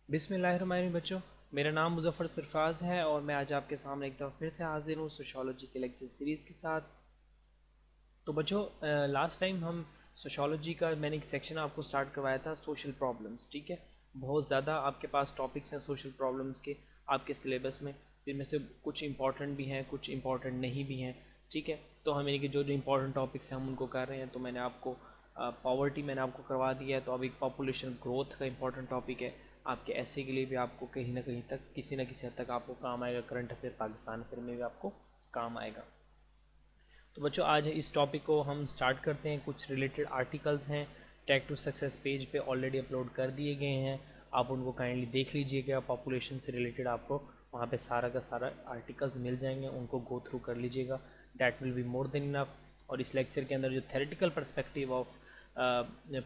बिस्मिल्लाहिर्रहमानिर्रहीम बच्चों, मेरा नाम मुज़फ़्फ़र सरफराज है और मैं आज आपके सामने एक दफ़ा फिर से हाज़िर हूँ सोशियोलॉजी के लेक्चर सीरीज़ के साथ। तो बच्चों, लास्ट टाइम हम सोशियोलॉजी का मैंने एक सेक्शन आपको स्टार्ट करवाया था, सोशल प्रॉब्लम्स। ठीक है, बहुत ज़्यादा आपके पास टॉपिक्स हैं सोशल प्रॉब्लम्स के आपके सिलेबस में, जिनमें से कुछ इंपॉर्टेंट भी हैं, कुछ इंपॉर्टेंट नहीं भी हैं। ठीक है, तो हम यानी कि जो जो इंपॉर्टेंट टॉपिक्स हैं हम उनको कर रहे हैं। तो मैंने आपको पॉवर्टी मैंने आपको करवा दिया है, तो अब एक पॉपुलेशन ग्रोथ का इंपॉर्टेंट टॉपिक है आपके ऐसे के लिए भी, आपको कहीं ना कहीं तक किसी न किसी हद तक आपको काम आएगा। करंट अफेयर पाकिस्तान अफेयर में भी आपको काम आएगा। तो बच्चों, आज इस टॉपिक को हम स्टार्ट करते हैं। कुछ रिलेटेड आर्टिकल्स हैं टेक टू सक्सेस पेज पे ऑलरेडी अपलोड कर दिए गए हैं, आप उनको काइंडली देख लीजिएगा। पॉपुलेशन से रिलेटेड आपको वहाँ पे सारा का सारा आर्टिकल्स मिल जाएंगे, उनको गो थ्रू कर लीजिएगा। That will be more than enough. और इस लेक्चर के अंदर जो theoretical perspective of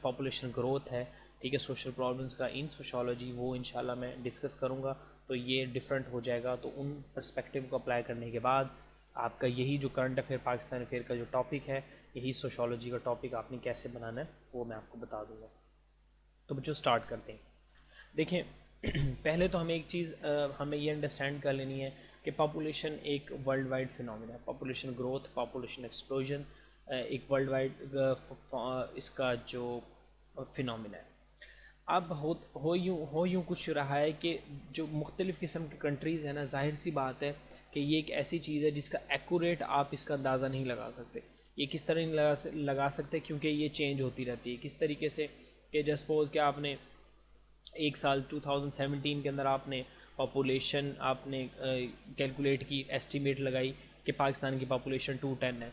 population growth है, ठीक है, सोशल प्रॉब्लम्स का इन सोशोलॉजी, वो इंशाल्लाह मैं डिस्कस करूँगा। तो ये डिफरेंट हो जाएगा। तो उन पर्सपेक्टिव को अप्लाई करने के बाद आपका यही जो करंट अफेयर पाकिस्तान अफेयर का जो टॉपिक है, यही सोशोलॉजी का टॉपिक आपने कैसे बनाना है वो मैं आपको बता दूंगा। तो बच्चों, स्टार्ट करते हैं। देखें, पहले तो हमें एक चीज़ हमें ये अंडरस्टैंड कर लेनी है कि पॉपुलेशन एक वर्ल्ड वाइड फिनोमिना है। पॉपुलेशन ग्रोथ, पॉपुलेशन एक्सप्लोजन एक वर्ल्ड वाइड इसका जो फिनोमिना है। अब हो यूँ कुछ रहा है कि जो मुख्तलिफ़ किस्म की कंट्रीज़ हैं ना, जाहिर सी बात है कि ये एक ऐसी चीज़ है जिसका एक्यूरेट आप इसका अंदाज़ा नहीं लगा सकते। ये किस तरह नहीं लगा सकते, क्योंकि ये चेंज होती रहती है। किस तरीके से कि जस्ट सपोज़ कि आपने एक साल 2017 के अंदर आपने पॉपुलेशन आपने कैलकुलेट की, एस्टिमेट लगाई कि पाकिस्तान की पॉपुलेशन 210 है।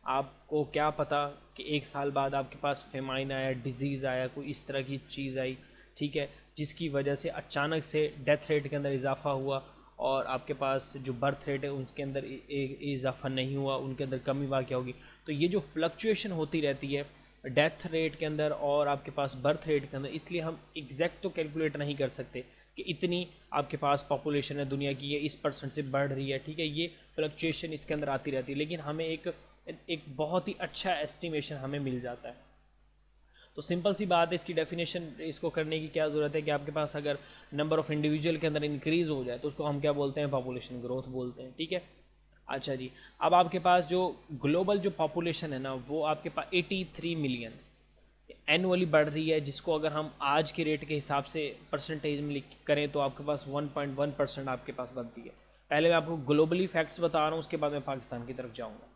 आपको क्या पता कि एक साल बाद आपके पास फेमाइन आया, डिज़ीज़ आया, कोई इस तरह की चीज़ आई, ठीक है, जिसकी वजह से अचानक से डेथ रेट के अंदर इजाफा हुआ और आपके पास जो बर्थ रेट है उसके अंदर इजाफा नहीं हुआ, उनके अंदर कमी वाक़ होगी। तो ये जो फ्लक्चुएशन होती रहती है डेथ रेट के अंदर और आपके पास बर्थ रेट के अंदर, इसलिए हम एग्जैक्ट तो कैलकुलेट नहीं कर सकते कि इतनी आपके पास पॉपुलेशन है दुनिया की, ये इस परसेंट से बढ़ रही है। ठीक है, ये फ्लक्चुएशन इसके अंदर आती रहती है, लेकिन हमें एक बहुत ही अच्छा एस्टिमेशन हमें मिल जाता है। तो सिंपल सी बात है, इसकी डेफिनेशन इसको करने की क्या ज़रूरत है कि आपके पास अगर नंबर ऑफ़ इंडिविजुअल के अंदर इंक्रीज़ हो जाए तो उसको हम क्या बोलते हैं, पॉपुलेशन ग्रोथ बोलते हैं। ठीक है, अच्छा जी। अब आपके पास जो ग्लोबल जो पॉपुलेशन है ना, वो आपके पास 83 मिलियन एनुअली बढ़ रही है, जिसको अगर हम आज के रेट के हिसाब से परसेंटेज में करें तो आपके पास 1.1% आपके पास बनती है। पहले मैं आपको ग्लोबली फैक्ट्स बता रहा हूँ, उसके बाद मैं पाकिस्तान की तरफ जाऊँगा।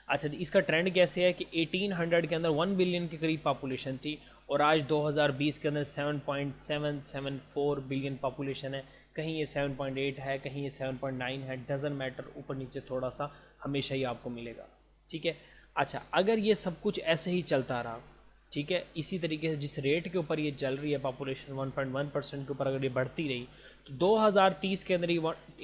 अच्छा जी, इसका ट्रेंड कैसे है कि 1800 के अंदर 1 बिलियन के करीब पॉपुलेशन थी और आज 2020 के अंदर 7.774 बिलियन पॉपुलेशन है। कहीं ये 7.8 है, कहीं ये 7.9 है, डजन मैटर, ऊपर नीचे थोड़ा सा हमेशा ही आपको मिलेगा। ठीक है, अच्छा, अगर ये सब कुछ ऐसे ही चलता रहा, ठीक है, इसी तरीके से जिस रेट के ऊपर ये चल रही है पॉपुलेशन 1.1% के ऊपर अगर ये बढ़ती रही तो 2030 के अंदर ये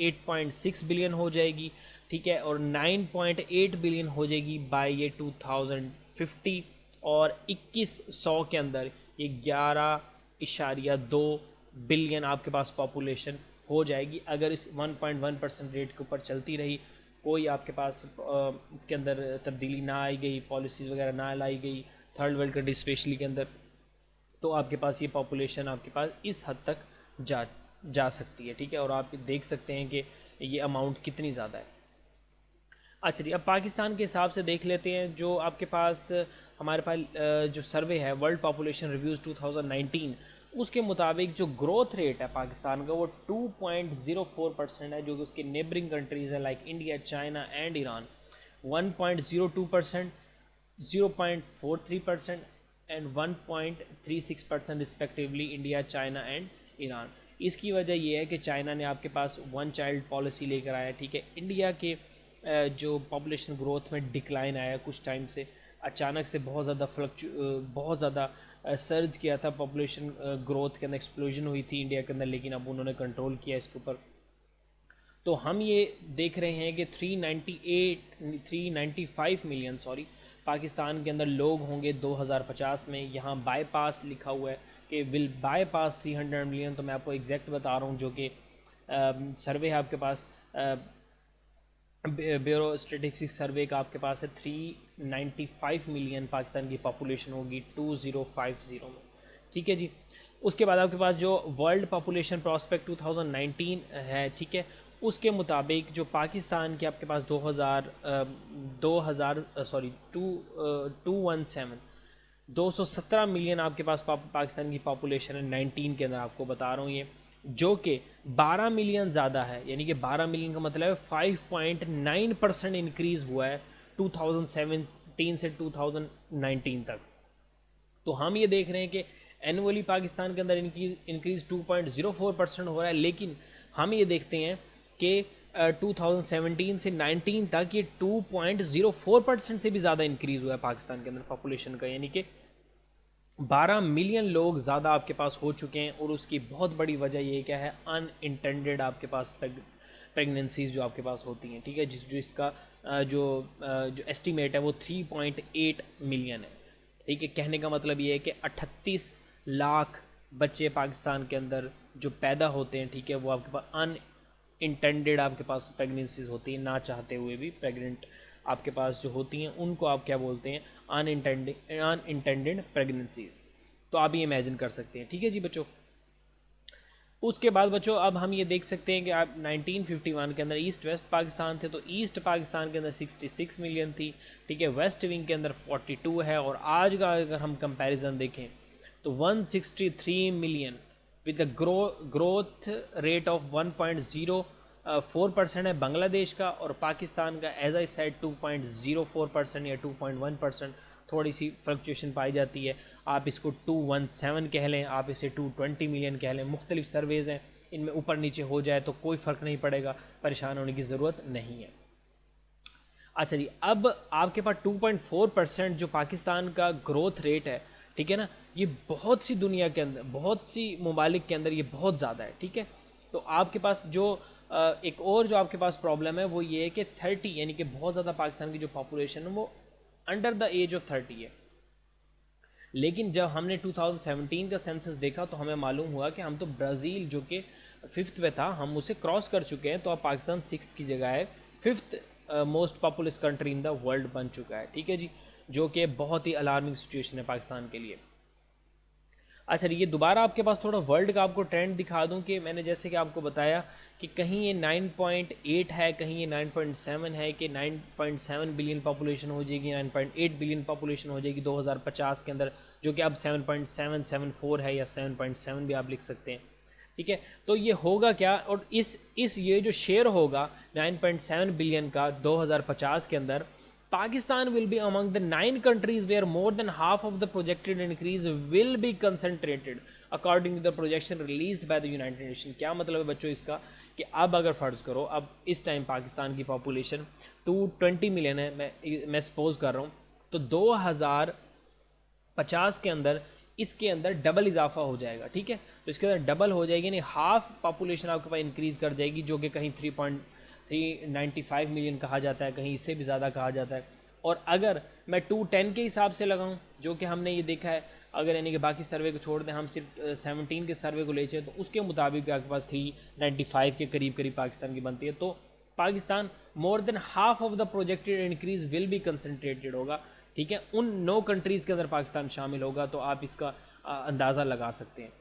8.6 बिलियन हो जाएगी। ठीक है, और 9.8 बिलियन हो जाएगी बाय ये 2050, और 2100 के अंदर ये 11.2 बिलियन आपके पास पॉपुलेशन हो जाएगी अगर इस 1.1% रेट के ऊपर चलती रही। कोई आपके पास इसके अंदर तब्दीली ना आई गई, पॉलिसीज़ वगैरह ना लाई गई थर्ड वर्ल्ड कंट्री स्पेशली के अंदर, तो आपके पास ये पॉपुलेशन आपके पास इस हद तक जा सकती है। ठीक है, और आप देख सकते हैं कि ये अमाउंट कितनी ज़्यादा है। अच्छा जी, अब पाकिस्तान के हिसाब से देख लेते हैं। जो आपके पास हमारे पास जो सर्वे है वर्ल्ड पॉपुलेशन रिव्यूज़ 2019, उसके मुताबिक जो ग्रोथ रेट है पाकिस्तान का वो 2.04% है, जो कि उसके नेबरिंग कंट्रीज़ हैं like India, China and Iran 1.02%, 0.43% and 1.36% respectively, India, China and Iran. इसकी वजह यह है कि चाइना ने आपके पास वन चाइल्ड पॉलिसी लेकर आया। ठीक है, इंडिया के जो पॉपुलेशन ग्रोथ में डिक्लाइन आया कुछ टाइम से, अचानक से बहुत ज़्यादा सर्ज किया था पॉपुलेशन ग्रोथ के अंदर, एक्सप्लोजन हुई थी इंडिया के अंदर, लेकिन अब उन्होंने कंट्रोल किया इसके ऊपर। तो हम ये देख रहे हैं कि 395 मिलियन पाकिस्तान के अंदर लोग होंगे 2050 में। यहाँ बाईपास लिखा हुआ है कि विल बाईपास 300 मिलियन, तो मैं आपको एग्जैक्ट बता रहा हूँ जो कि सर्वे है आपके पास, ब्यूरो स्टेटिस्टिक्स सर्वे का आपके पास है 395 मिलियन पाकिस्तान की पॉपुलेशन होगी 2050 में। ठीक है जी, उसके बाद आपके पास जो वर्ल्ड पॉपुलेशन प्रॉस्पेक्ट 2019 है, ठीक है, उसके मुताबिक जो पाकिस्तान के आपके पास 217 मिलियन आपके पास पाकिस्तान की पॉपुलेशन है 19 के अंदर, आपको बता रहा हूँ ये, जो कि 12 मिलियन ज़्यादा है, यानी कि 12 मिलियन का मतलब है 5.9% इंक्रीज़ हुआ है 2017 से 2019 तक। तो हम ये देख रहे हैं कि एनुअली पाकिस्तान के अंदर इंक्रीज़ 2.04% हो रहा है, लेकिन हम ये देखते हैं कि 2017 से 19 तक ये 2.04% से भी ज़्यादा इंक्रीज़ हुआ है पाकिस्तान के अंदर पॉपुलेशन का, यानी कि 12 मिलियन लोग ज़्यादा आपके पास हो चुके हैं। और उसकी बहुत बड़ी वजह ये क्या है, अनइंटेंडेड आपके पास प्रेगनेंसीज जो आपके पास होती हैं, ठीक है, जो इसका जो एस्टीमेट है वो 3.8 मिलियन है, ठीक है। कहने का मतलब ये है कि 38 लाख बच्चे पाकिस्तान के अंदर जो पैदा होते हैं, ठीक है, वो आपके पास अनइंटेंडेड आपके पास प्रेगनेंसीज होती हैं, ना चाहते हुए भी प्रेग्नेंट आपके पास जो होती हैं उनको आप क्या बोलते हैं, अनइंटेंडेड प्रेगनेंसी। तो आप ये इमेजिन कर सकते हैं, ठीक है जी बच्चों। उसके बाद बच्चों अब हम ये देख सकते हैं कि आप 1951 के अंदर ईस्ट वेस्ट पाकिस्तान थे, तो ईस्ट पाकिस्तान के अंदर 66 मिलियन थी, ठीक है, वेस्ट विंग के अंदर 42 है, और आज का अगर हम कंपैरिजन देखें तो 163 million with growth rate of 1.04% है बांग्लादेश का, और पाकिस्तान का एज आई सेड 2.04% या 2.1%, थोड़ी सी फ्लक्चुएशन पाई जाती है। आप इसको 217 कह लें, आप इसे 220 मिलियन कह लें, मुख्तलिफ सर्वेज़ हैं, इनमें ऊपर नीचे हो जाए तो कोई फ़र्क नहीं पड़ेगा, परेशान होने की ज़रूरत नहीं है। अच्छा जी, अब आपके पास 2.4% जो पाकिस्तान का ग्रोथ रेट है, ठीक है ना, ये बहुत सी दुनिया के अंदर, बहुत सी ममालिक के अंदर ये बहुत ज़्यादा है, ठीक है। तो आपके पास जो एक और जो आपके पास प्रॉब्लम है वो ये है कि 30 यानी कि बहुत ज़्यादा पाकिस्तान की जो पॉपुलेशन है वो अंडर द एज ऑफ 30 है। लेकिन जब हमने 2017 का सेंसस देखा तो हमें मालूम हुआ कि हम तो ब्राज़ील जो कि 5th पे था, हम उसे क्रॉस कर चुके हैं, तो अब पाकिस्तान 6 की जगह है 5th most populous country in the world बन चुका है, ठीक है जी, जो कि बहुत ही अलार्मिंग सिचुएशन है पाकिस्तान के लिए। अच्छा, ये दोबारा आपके पास थोड़ा वर्ल्ड का आपको ट्रेंड दिखा दूं कि मैंने जैसे कि आपको बताया कि कहीं ये 9.8 है, कहीं ये 9.7 है, कि 9.7 बिलियन पॉपुलेशन हो जाएगी, 9.8 बिलियन पॉपुलेशन हो जाएगी 2050 के अंदर, जो कि अब 7.774 है, या 7.7 भी आप लिख सकते हैं, ठीक है। तो ये होगा क्या, और इस ये जो शेयर होगा 9.7 बिलियन का 2050 के अंदर, Pakistan will be among the 9 countries where more than half of the projected increase will be concentrated according to the projection released by the United Nations। क्या मतलब है बच्चों इसका, कि अब अगर फ़र्ज़ करो अब इस टाइम पाकिस्तान की पॉपुलेशन 220 मिलियन है, मैं सपोज कर रहा हूँ, तो 2050 के अंदर इसके अंदर डबल इजाफा हो जाएगा, ठीक है। तो इसके अंदर डबल हो जाएगी, यानी हाफ पॉपुलेशन आपके पास इंक्रीज़ कर जाएगी, जो कि कहीं 3.395 मिलियन कहा जाता है, कहीं इससे भी ज़्यादा कहा जाता है। और अगर मैं 210 के हिसाब से लगाऊं, जो कि हमने ये देखा है, अगर यानी कि बाकी सर्वे को छोड़ दें, हम सिर्फ 17 के सर्वे को ले चलें, तो उसके मुताबिक आपके पास 395 के करीब करीब पाकिस्तान की बनती है। तो Pakistan more than half of the projected increase will be concentrated होगा, ठीक है, उन 9 कंट्रीज़ के अंदर पाकिस्तान शामिल होगा। तो आप इसका अंदाज़ा लगा सकते हैं।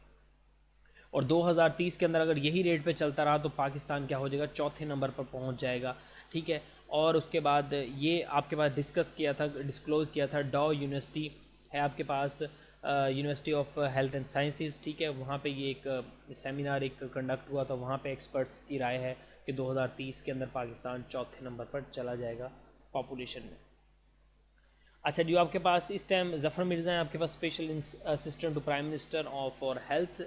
और 2030 के अंदर अगर यही रेट पे चलता रहा तो पाकिस्तान क्या हो जाएगा, चौथे नंबर पर पहुंच जाएगा, ठीक है। और उसके बाद ये आपके पास डिस्क्लोज़ किया था डॉ यूनिवर्सिटी है आपके पास, university of health and sciences, ठीक है, वहाँ पे ये एक सेमिनार एक कंडक्ट हुआ था, वहाँ पे एक्सपर्ट्स की राय है कि 2030 के अंदर पाकिस्तान चौथे नंबर पर चला जाएगा पॉपुलेशन में। अच्छा, जो आपके पास इस टाइम ज़फ़र मिर्ज़ा हैं आपके पास, special assistant to prime minister for health,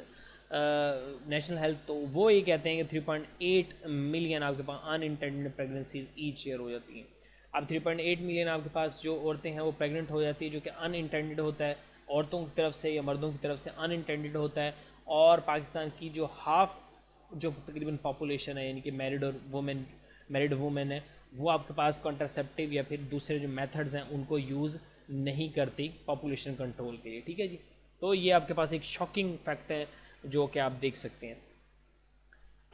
national health, तो वो ये कहते हैं कि 3.8 मिलियन आपके पास अनइंटेंडेड प्रेगनेंसी ईच ईयर हो जाती हैं। अब 3.8 मिलियन आपके पास जो औरतें हैं वो प्रेग्नेंट हो जाती है, जो कि अनइंटेंडेड होता है, औरतों की तरफ से या मर्दों की तरफ से अनइंटेंडेड होता है। और पाकिस्तान की जो हाफ जो तकरीबन पॉपुलेशन है, यानी कि मैरिड वुमेन है, वो आपके पास कॉन्ट्रासेप्टिव या फिर दूसरे जो मेथड्स हैं उनको यूज़ नहीं करती पॉपुलेशन कंट्रोल के लिए, ठीक है जी। तो ये आपके पास एक शॉकिंग फैक्ट है जो कि आप देख सकते हैं।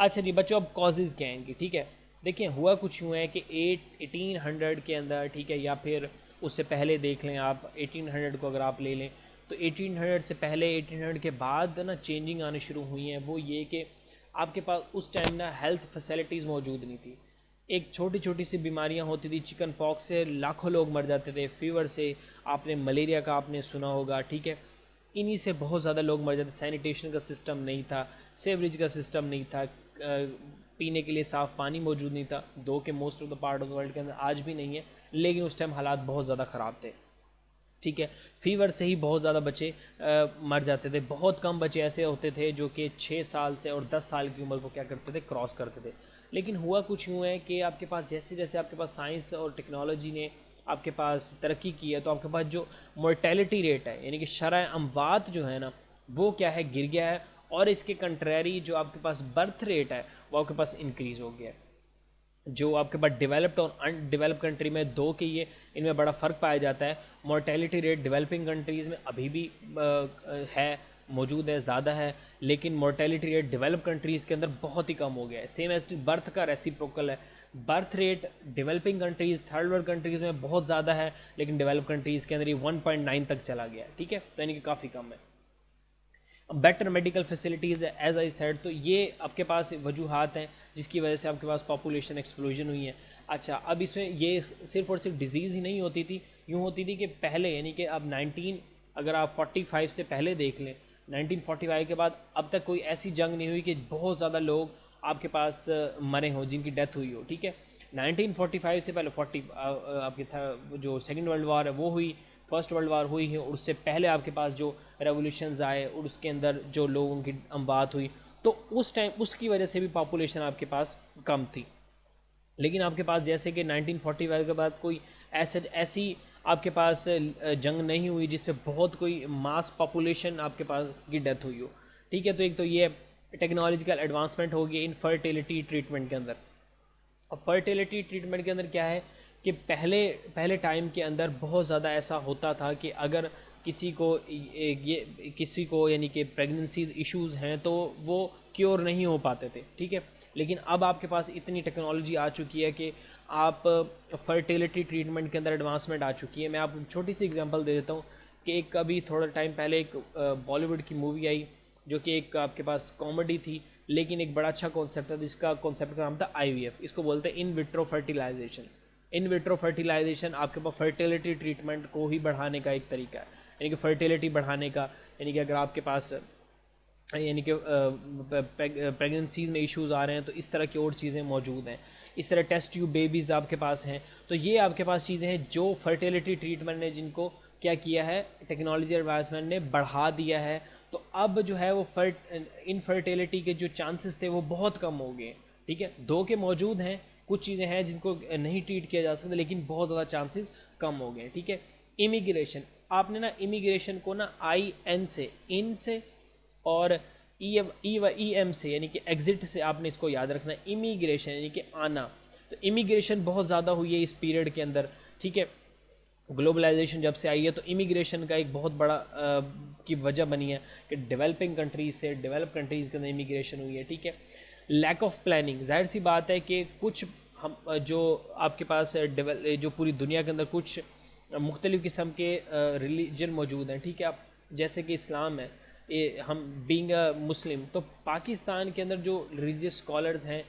अच्छा जी बच्चों, अब कॉजेज़ क्या हैं इनकी, ठीक है। देखिए, हुआ कुछ यूँ है कि 1800 के अंदर, ठीक है, या फिर उससे पहले देख लें आप, 1800 को अगर आप ले लें तो 1800 से पहले 1800 के बाद ना चेंजिंग आनी शुरू हुई हैं। वो ये कि आपके पास उस टाइम ना हेल्थ फैसिलिटीज़ मौजूद नहीं थी। एक छोटी छोटी सी बीमारियां होती थी, चिकन पॉक्स से लाखों लोग मर जाते थे, फीवर से, आपने मलेरिया का आपने सुना होगा, ठीक है, इन्हीं से बहुत ज़्यादा लोग मर जाते। सैनिटेशन का सिस्टम नहीं था, सेवरेज का सिस्टम नहीं था, पीने के लिए साफ़ पानी मौजूद नहीं था, दो के most of the part of the world के अंदर आज भी नहीं है, लेकिन उस टाइम हालात बहुत ज़्यादा ख़राब थे, ठीक है। फीवर से ही बहुत ज़्यादा बच्चे मर जाते थे। बहुत कम बच्चे ऐसे होते थे जो कि 6 साल से और 10 साल की उम्र को क्या करते थे, क्रॉस करते थे। लेकिन हुआ कुछ यूँ है कि आपके पास जैसे जैसे आपके पास साइंस और टेक्नोलॉजी ने आपके पास तरक्की की है, तो आपके पास जो मोर्टेलिटी रेट है, यानी कि शरह अमवात जो है ना, वो क्या है, गिर गया है। और इसके कंट्रेरी जो आपके पास बर्थ रेट है वो आपके पास इंक्रीज़ हो गया है। जो आपके पास डेवलप्ड और अनडेवलप्ड कंट्री में दो के ये इनमें बड़ा फ़र्क पाया जाता है। मोर्टेलिटी रेट डेवलपिंग कंट्रीज़ में अभी भी है, मौजूद है, ज़्यादा है, लेकिन मोर्टेलिटी रेट डेवलप कंट्रीज़ के अंदर बहुत ही कम हो गया है। सेम एज बर्थ का रेसिप्रोकल है। Birth rate developing countries, third world countries में बहुत ज़्यादा है, लेकिन डेवलप कंट्रीज़ के अंदर ये 1.9 तक चला गया है, ठीक है, तो यानी कि काफ़ी कम है। बेटर मेडिकल फैसिलिटीज़ है, एज आई सेड, तो ये आपके पास वजूहात हैं जिसकी वजह से आपके पास पॉपुलेशन एक्सप्लोजन हुई है। अच्छा, अब इसमें ये सिर्फ और सिर्फ डिजीज़ ही नहीं होती थी, यूँ होती थी कि पहले, यानी कि अब 19, अगर आप 45 से पहले देख लें, 1945 के बाद अब तक कोई ऐसी जंग नहीं हुई कि बहुत ज़्यादा लोग आपके पास मरे हों, जिनकी डेथ हुई हो, ठीक है। 1945 से पहले 40 आपके था जो सेकेंड वर्ल्ड वार है वो हुई, फर्स्ट वर्ल्ड वार हुई है, और उससे पहले आपके पास जो रेवोल्यूशंस आए और उसके अंदर जो लोगों की अमवात हुई, तो उस टाइम उसकी वजह से भी पॉपुलेशन आपके पास कम थी। लेकिन आपके पास जैसे कि 1945 के बाद कोई ऐसी आपके पास जंग नहीं हुई जिससे बहुत कोई मास पॉपुलेशन आपके पास की डेथ हुई हो, ठीक है। तो एक तो ये टेक्नोलॉजिकल एडवांसमेंट हो गई इन फर्टिलिटी ट्रीटमेंट के अंदर। अब फर्टिलिटी ट्रीटमेंट के अंदर क्या है कि पहले पहले टाइम के अंदर बहुत ज़्यादा ऐसा होता था कि अगर किसी को यानी कि प्रेगनेंसी इश्यूज़ हैं तो वो क्योर नहीं हो पाते थे, ठीक है। लेकिन अब आपके पास इतनी टेक्नोलॉजी आ चुकी है कि आप फर्टिलिटी ट्रीटमेंट के अंदर एडवांसमेंट आ चुकी है। मैं आपको छोटी सी एग्जांपल दे देता हूँ कि एक अभी थोड़ा टाइम पहले एक बॉलीवुड की मूवी आई जो कि एक आपके पास कॉमेडी थी, लेकिन एक बड़ा अच्छा कॉन्सेप्ट था, जिसका कॉन्सेप्ट का नाम था IVF। इसको बोलते हैं in vitro fertilization. In vitro fertilization आपके पास फर्टिलिटी ट्रीटमेंट को ही बढ़ाने का एक तरीका है, यानी कि फर्टिलिटी बढ़ाने का, यानी कि अगर आपके पास यानी कि प्रेगनेंसीज में इश्यूज़ आ रहे हैं तो इस तरह की और चीज़ें मौजूद हैं। इस तरह टेस्ट ट्यूब बेबीज़ आपके पास हैं, तो ये आपके पास चीज़ें हैं जो फर्टिलिटी ट्रीटमेंट ने जिनको क्या किया है, टेक्नोलॉजी एडवांसमेंट ने बढ़ा दिया है। तो अब जो है वो इनफर्टिलिटी के जो चांसेस थे वो बहुत कम हो गए, ठीक है। दो के मौजूद हैं, कुछ चीज़ें हैं जिनको नहीं ट्रीट किया जा सकता, लेकिन बहुत ज़्यादा चांसेस कम हो गए, ठीक है। इमिग्रेशन, आपने ना इमिग्रेशन को ना IN से, इन से, और EM से, यानी कि एग्जिट से आपने इसको याद रखना है। इमिग्रेशन यानी कि आना, तो इमिग्रेशन बहुत ज़्यादा हुई है इस पीरियड के अंदर, ठीक है। ग्लोबलाइजेशन जब से आई है तो इमिग्रेशन का एक बहुत बड़ा की वजह बनी है कि डेवलपिंग कंट्रीज से डेवलप कंट्रीज़ के अंदर इमिग्रेशन हुई है, ठीक है। लैक ऑफ प्लानिंग, जाहिर सी बात है कि कुछ हम जो आपके पास जो पूरी दुनिया के अंदर कुछ मुख्तलिफ़ किस्म के रिलीजन मौजूद हैं, ठीक है। आप जैसे कि इस्लाम है, हम बीइंग मुस्लिम, तो पाकिस्तान के अंदर जो रिलीजियस स्कॉलर्स हैं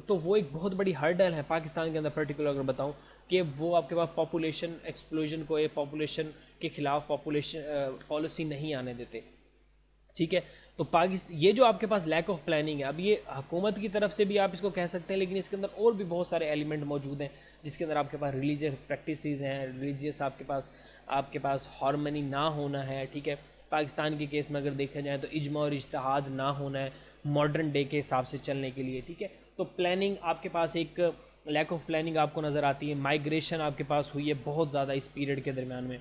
तो वो एक बहुत बड़ी हर्डल है पाकिस्तान के अंदर पर्टिकुलर अगर बताऊं कि वो आपके पास पॉपुलेशन एक्सप्लोजन को, ये पॉपुलेशन के ख़िलाफ़ पॉपुलेशन पॉलिसी नहीं आने देते, ठीक है। तो पाकिस्तान, ये जो आपके पास लैक ऑफ प्लानिंग है, अब ये हुकूमत की तरफ से भी आप इसको कह सकते हैं, लेकिन इसके अंदर और भी बहुत सारे एलिमेंट मौजूद हैं जिसके अंदर आपके पास रिलीजियस प्रैक्टिसेस हैं, रिलीजियस आपके पास हार्मनी ना होना है, ठीक है। पाकिस्तान के केस में अगर देखा जाए तो इज्मा और इज्तिहाद ना होना है मॉडर्न डे के हिसाब से चलने के लिए, ठीक है। तो प्लानिंग आपके पास एक लैक ऑफ प्लानिंग आपको नज़र आती है। माइग्रेशन आपके पास हुई है बहुत ज़्यादा इस पीरियड के दरमियान में,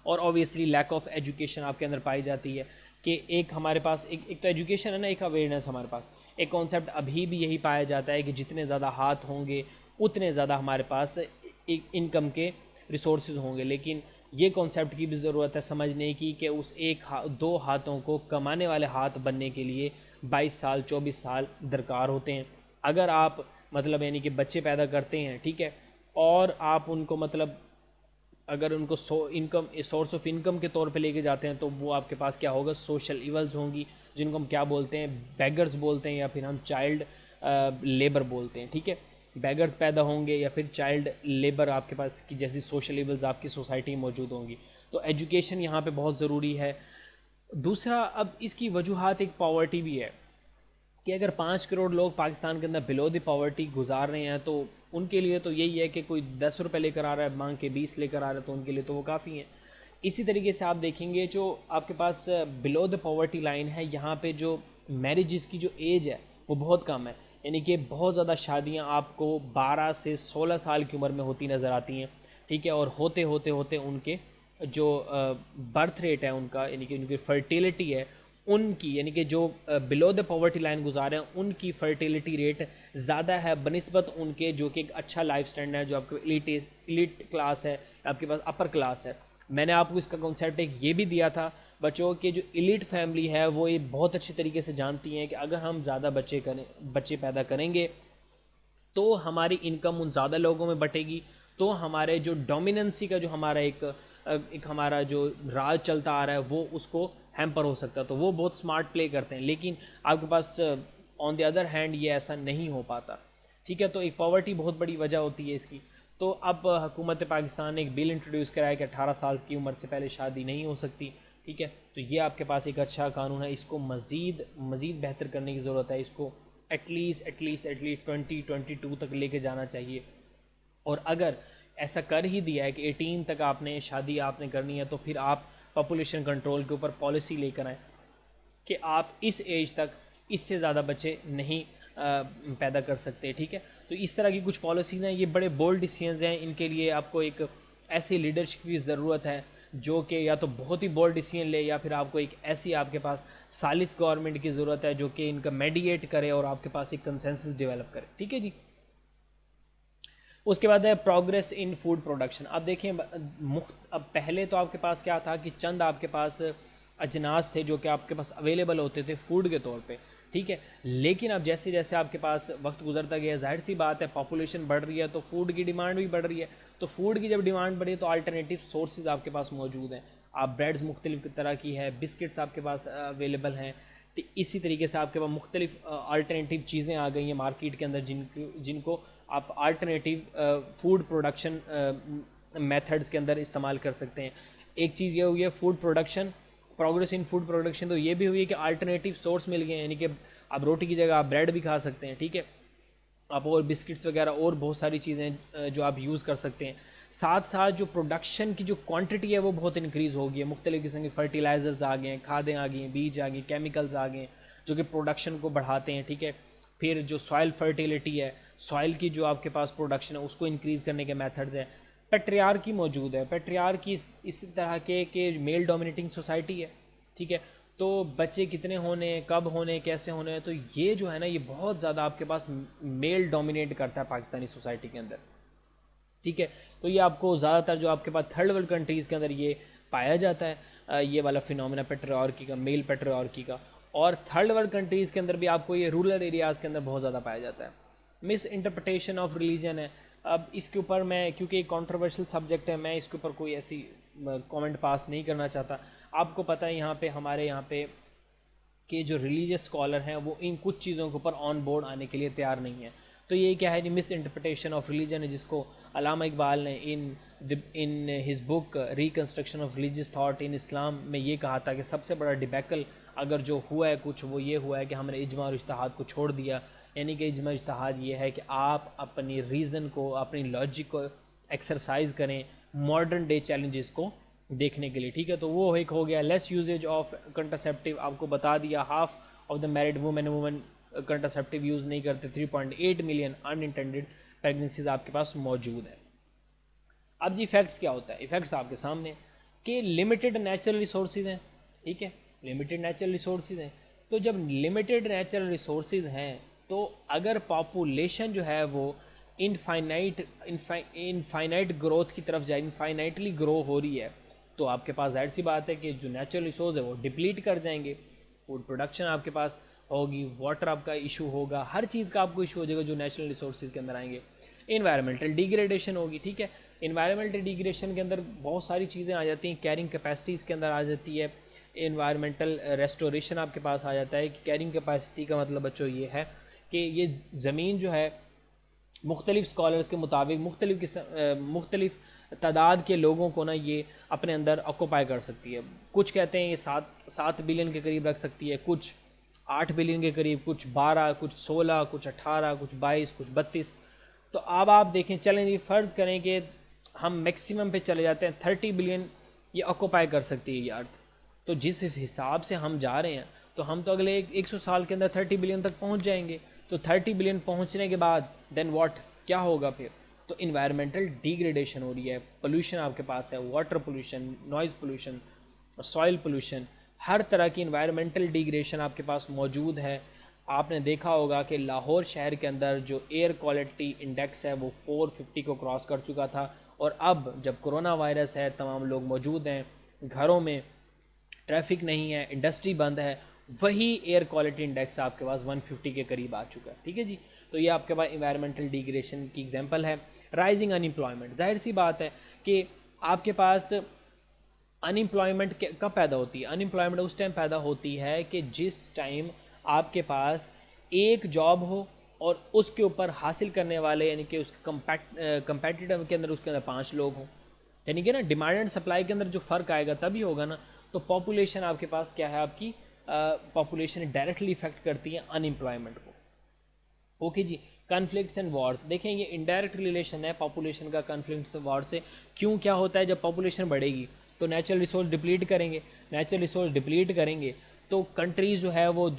और ऑब्वियसली लैक ऑफ एजुकेशन आपके अंदर पाई जाती है कि एक हमारे पास एक तो एजुकेशन है ना, एक अवेयरनेस हमारे पास, एक कॉन्सेप्ट अभी भी यही पाया जाता है कि जितने ज़्यादा हाथ होंगे उतने ज़्यादा हमारे पास एक इनकम के रिसोर्सेज होंगे, लेकिन ये कॉन्सेप्ट की भी ज़रूरत है समझने की कि उस दो हाथों को कमाने वाले हाथ बनने के लिए 22 साल 24 साल दरकार होते हैं। अगर आप मतलब यानी कि बच्चे पैदा करते हैं, ठीक है, और आप उनको मतलब अगर उनको सोर्स ऑफ इनकम के तौर पे लेके जाते हैं तो वो आपके पास क्या होगा, सोशल इवल्स होंगी, जिनको हम क्या बोलते हैं, बेगर्स बोलते हैं, या फिर हम चाइल्ड लेबर बोलते हैं। ठीक है, बेगर्स पैदा होंगे या फिर चाइल्ड लेबर आपके पास की जैसी सोशल इवल्स आपकी सोसाइटी में मौजूद होंगी। तो एजुकेशन यहाँ पे बहुत ज़रूरी है। दूसरा, अब इसकी वजूहात एक पॉवर्टी भी है कि अगर 5 करोड़ लोग पाकिस्तान के अंदर बिलो द पॉवर्टी गुजार रहे हैं तो उनके लिए तो यही है कि कोई 10 रुपये लेकर आ रहा है, मांग के 20 लेकर आ रहा है, तो उनके लिए तो वो काफ़ी है। इसी तरीके से आप देखेंगे जो आपके पास बिलो द पॉवर्टी लाइन है, यहाँ पे जो मैरिजेस की जो एज है वो बहुत कम है, यानी कि बहुत ज़्यादा शादियाँ आपको 12 से 16 साल की उम्र में होती नज़र आती हैं। ठीक है, और होते होते होते उनके जो बर्थ रेट है उनका, यानी कि उनकी फर्टिलिटी है उनकी, यानी कि जो बिलो द पॉवर्टी लाइन गुजारे हैं उनकी फर्टिलिटी रेट ज़्यादा है बनिस्बत उनके जो कि एक अच्छा लाइफ स्टैंडर्ड है, जो आपको इलीट क्लास है, आपके पास अपर क्लास है। मैंने आपको इसका कॉन्सेप्ट एक ये भी दिया था बच्चों के, जो इलीट फैमिली है वो ये बहुत अच्छी तरीके से जानती हैं कि अगर हम ज़्यादा बच्चे पैदा करेंगे तो हमारी इनकम उन ज़्यादा लोगों में बटेगी, तो हमारे जो डोमिनेंसी का जो हमारा एक हमारा जो राज चलता आ रहा है वो उसको हैम्पर हो सकता है। तो वो बहुत स्मार्ट प्ले करते हैं, लेकिन आपके pass on the other hand ये ऐसा नहीं हो पाता। ठीक है, तो एक पॉवर्टी बहुत बड़ी वजह होती है इसकी। तो अब हुकूमत पाकिस्तान ने एक बिल इंट्रोड्यूस कराया है कि 18 साल की उम्र से पहले शादी नहीं हो सकती। ठीक है, तो ये आपके पास एक अच्छा कानून है, इसको मज़ीद बेहतर करने की ज़रूरत है। इसको एटलीस्ट 2022 तक लेके जाना चाहिए। और अगर ऐसा कर ही दिया है कि 18 तक आपने शादी आपने करनी है, तो फिर आप पॉपुलेशन कंट्रोल के ऊपर पॉलिसी लेकर आएँ कि आप इस एज तक इससे ज़्यादा बच्चे नहीं पैदा कर सकते। ठीक है, तो इस तरह की कुछ पॉलिसीज़ हैं, ये बड़े बोल्ड डिसीजंस हैं। इनके लिए आपको एक ऐसी लीडरशिप की ज़रूरत है जो कि या तो बहुत ही बोल्ड डिसीजन ले, या फिर आपको एक ऐसी आपके पास सालिस गवर्नमेंट की ज़रूरत है जो कि इनका मेडिएट करे और आपके पास एक कंसेंसस डेवलप करे। ठीक है जी। उसके बाद है प्रोग्रेस इन फूड प्रोडक्शन। अब देखिए, अब पहले तो आपके पास क्या था कि चंद आपके पास अजनास थे जो कि आपके पास अवेलेबल होते थे फूड के तौर पे। ठीक है, लेकिन अब जैसे जैसे आपके पास वक्त गुजरता गया, जाहिर सी बात है पॉपुलेशन बढ़ रही है तो फूड की डिमांड भी बढ़ रही है। तो फूड की जब डिमांड बढ़ी तो अल्टरनेटिव सोर्सेज आपके पास मौजूद हैं। आप ब्रेड्स मुख्तलिफ तरह की है, बिस्किट्स आपके पास अवेलेबल हैं। इसी तरीके से आपके पास मुख्तलिफ अल्टरनेटिव चीज़ें आ गई हैं मार्केट के अंदर जिनको आप अल्टरनेटिव फूड प्रोडक्शन मेथड्स के अंदर इस्तेमाल कर सकते हैं। एक चीज़ ये हुई है food production, progress in food production, तो ये भी हुई है कि अल्टरनेटिव सोर्स मिल गए, यानी कि आप रोटी की जगह आप ब्रेड भी खा सकते हैं। ठीक है, आप और बिस्किट्स वगैरह और बहुत सारी चीज़ें जो आप यूज़ कर सकते हैं। साथ साथ जो प्रोडक्शन की जो क्वांटिटी है वो बहुत इंक्रीज़ हो गई है। मुख्तलिफ़ किस्म के फर्टिलाइजर्स आ गए हैं, खादें आ गई हैं, बीज आ गए, केमिकल्स आ गए हैं जो कि प्रोडक्शन को बढ़ाते हैं। ठीक है, फिर जो सॉइल फर्टिलिटी है, सॉइल की जो आपके पास प्रोडक्शन है उसको इंक्रीज़ करने के मेथड्स हैं। पेट्रियार्की मौजूद है, पेट्रियार्की इस तरह के मेल डोमिनेटिंग सोसाइटी है। ठीक है, तो बच्चे कितने होने, कब होने, कैसे होने, तो ये जो है ना ये बहुत ज़्यादा आपके पास मेल डोमिनेट करता है पाकिस्तानी सोसाइटी के अंदर। ठीक है, तो ये आपको ज़्यादातर जो आपके पास थर्ड वर्ल्ड कंट्रीज़ के अंदर ये पाया जाता है, ये वाला फिनोमेना पेट्रियार्की का, मेल पेट्रियार्की का। और थर्ड वर्ल्ड कंट्रीज़ के अंदर भी आपको ये रूरल एरियाज़ के अंदर बहुत ज़्यादा पाया जाता है। मिस इंटरप्रटेशन ऑफ रिलीजन है। अब इसके ऊपर मैं, क्योंकि एक कॉन्ट्रोवर्शियल सब्जेक्ट है, मैं इसके ऊपर कोई ऐसी कमेंट पास नहीं करना चाहता। आपको पता है हमारे यहाँ पे कि जो रिलीजियस स्कॉलर हैं वो इन कुछ चीज़ों के ऊपर ऑन बोर्ड आने के लिए तैयार नहीं है। तो ये क्या है जी, मिस इंटरप्रटेशन ऑफ रिलीजन है, जिसको अल्लामा इकबाल ने in his book reconstruction of religious thought in Islam में ये कहा था कि सबसे बड़ा डिबैकल अगर जो हुआ है कुछ, वो ये हुआ है कि हमने इजमा और इज्तिहाद को छोड़ दिया। यानी कि इजमा इज्तिहाद ये है कि आप अपनी रीज़न को, अपनी लॉजिक को एक्सरसाइज करें मॉडर्न डे चैलेंजेस को देखने के लिए। ठीक है, तो वो एक हो गया लेस यूजेज ऑफ कंट्रासेप्टिव। आपको बता दिया half of the married women contraceptive use नहीं करते। 3.8 मिलियन अनइंटेंडेड प्रेगनेंसीज आपके पास मौजूद है। अब जी इफेक्ट्स क्या होता है, इफेक्ट्स आपके सामने कि लिमिटेड नेचुरल रिसोर्सेज हैं। ठीक है, लिमिटेड नेचुरल रिसोर्सेज हैं, तो जब लिमिटेड नेचुरल रिसोर्सेज हैं तो अगर पॉपुलेशन जो है वो इनफाइनाइट ग्रोथ की तरफ जाए, इनफाइनाइटली ग्रो हो रही है, तो आपके पास जाहिर सी बात है कि जो नेचुरल रिसोर्स है वो डिप्लीट कर जाएंगे। फूड प्रोडक्शन आपके पास होगी, वाटर आपका इशू होगा, हर चीज़ का आपको इशू हो जाएगा जो नेचुरल रिसोर्सेज के अंदर आएंगे। इन्वायरमेंटल डिग्रेडेशन होगी। ठीक है, इन्वायरमेंटल डिग्रेडेशन के अंदर बहुत सारी चीज़ें आ जाती हैं, कैरिंग कैपेसिटीज़ के अंदर आ जाती है, इन्वायरमेंटल रेस्टोरेशन आपके पास आ जाता है। कि कैरिंग कैपेसिटी का मतलब बच्चों ये है कि ये ज़मीन जो है मुख्तलिफ़ स्कॉलर्स के मुताबिक मुख्तलिफ़ तादाद के लोगों को ना ये अपने अंदर ऑक्यूपाई कर सकती है। कुछ कहते हैं ये 7 बिलियन के करीब रख सकती है, कुछ 8 बिलियन के करीब, कुछ 12, कुछ 16, कुछ 18, कुछ 22, कुछ 32। तो अब आप देखें, चलें जी फ़र्ज़ करें कि हम मैक्सिमम पे चले जाते हैं, 30 बिलियन ये ऑक्यूपाई कर सकती है ये अर्थ। तो जिस इस हिसाब से हम जा रहे हैं तो हम तो अगले 100 साल के अंदर 30 बिलियन तक पहुंच जाएंगे। तो 30 बिलियन पहुंचने के बाद देन व्हाट, क्या होगा फिर? तो इन्वायरमेंटल डिग्रेडेशन हो रही है, पोल्यूशन आपके पास है, water pollution, noise pollution, soil pollution, हर तरह की इन्वायरमेंटल डिग्रेडेशन आपके पास मौजूद है। आपने देखा होगा कि लाहौर शहर के अंदर जो एयर क्वालिटी इंडेक्स है वो 450 को क्रॉस कर चुका था, और अब जब कोरोना वायरस है, तमाम लोग मौजूद हैं घरों में, ट्रैफिक नहीं है, इंडस्ट्री बंद है, वही एयर क्वालिटी इंडेक्स आपके पास 150 के करीब आ चुका है। ठीक है जी, तो ये आपके पास इन्वायरमेंटल डिग्रेडेशन की एग्जांपल है। राइजिंग अनएम्प्लॉयमेंट, जाहिर सी बात है कि आपके पास अनएम्प्लॉयमेंट कब पैदा होती है? अनएम्प्लॉयमेंट उस टाइम पैदा होती है कि जिस टाइम आपके पास एक जॉब हो और उसके ऊपर हासिल करने वाले, यानी कि उसके कंपेटिटिव के अंदर उसके अंदर 5 लोग हों, यानी कि ना डिमांड एंड सप्लाई के अंदर जो फ़र्क आएगा तभी होगा ना। तो पॉपुलेशन आपके पास क्या है, आपकी पॉपुलेशन डायरेक्टली इफेक्ट करती है अनएम्प्लॉयमेंट को। ओके जी, कन्फ्लिक्ट्स एंड वॉर्स, देखें ये इनडायरेक्ट रिलेशन है पॉपुलेशन का कन्फ्लिक्ट्स एंड वॉर से। क्यों, क्या होता है, जब पॉपुलेशन बढ़ेगी तो नेचुरल रिसोर्स डिप्लीट करेंगे, नेचुरल रिसोर्स डिप्लीट करेंगे तो कंट्रीज़ जो है वो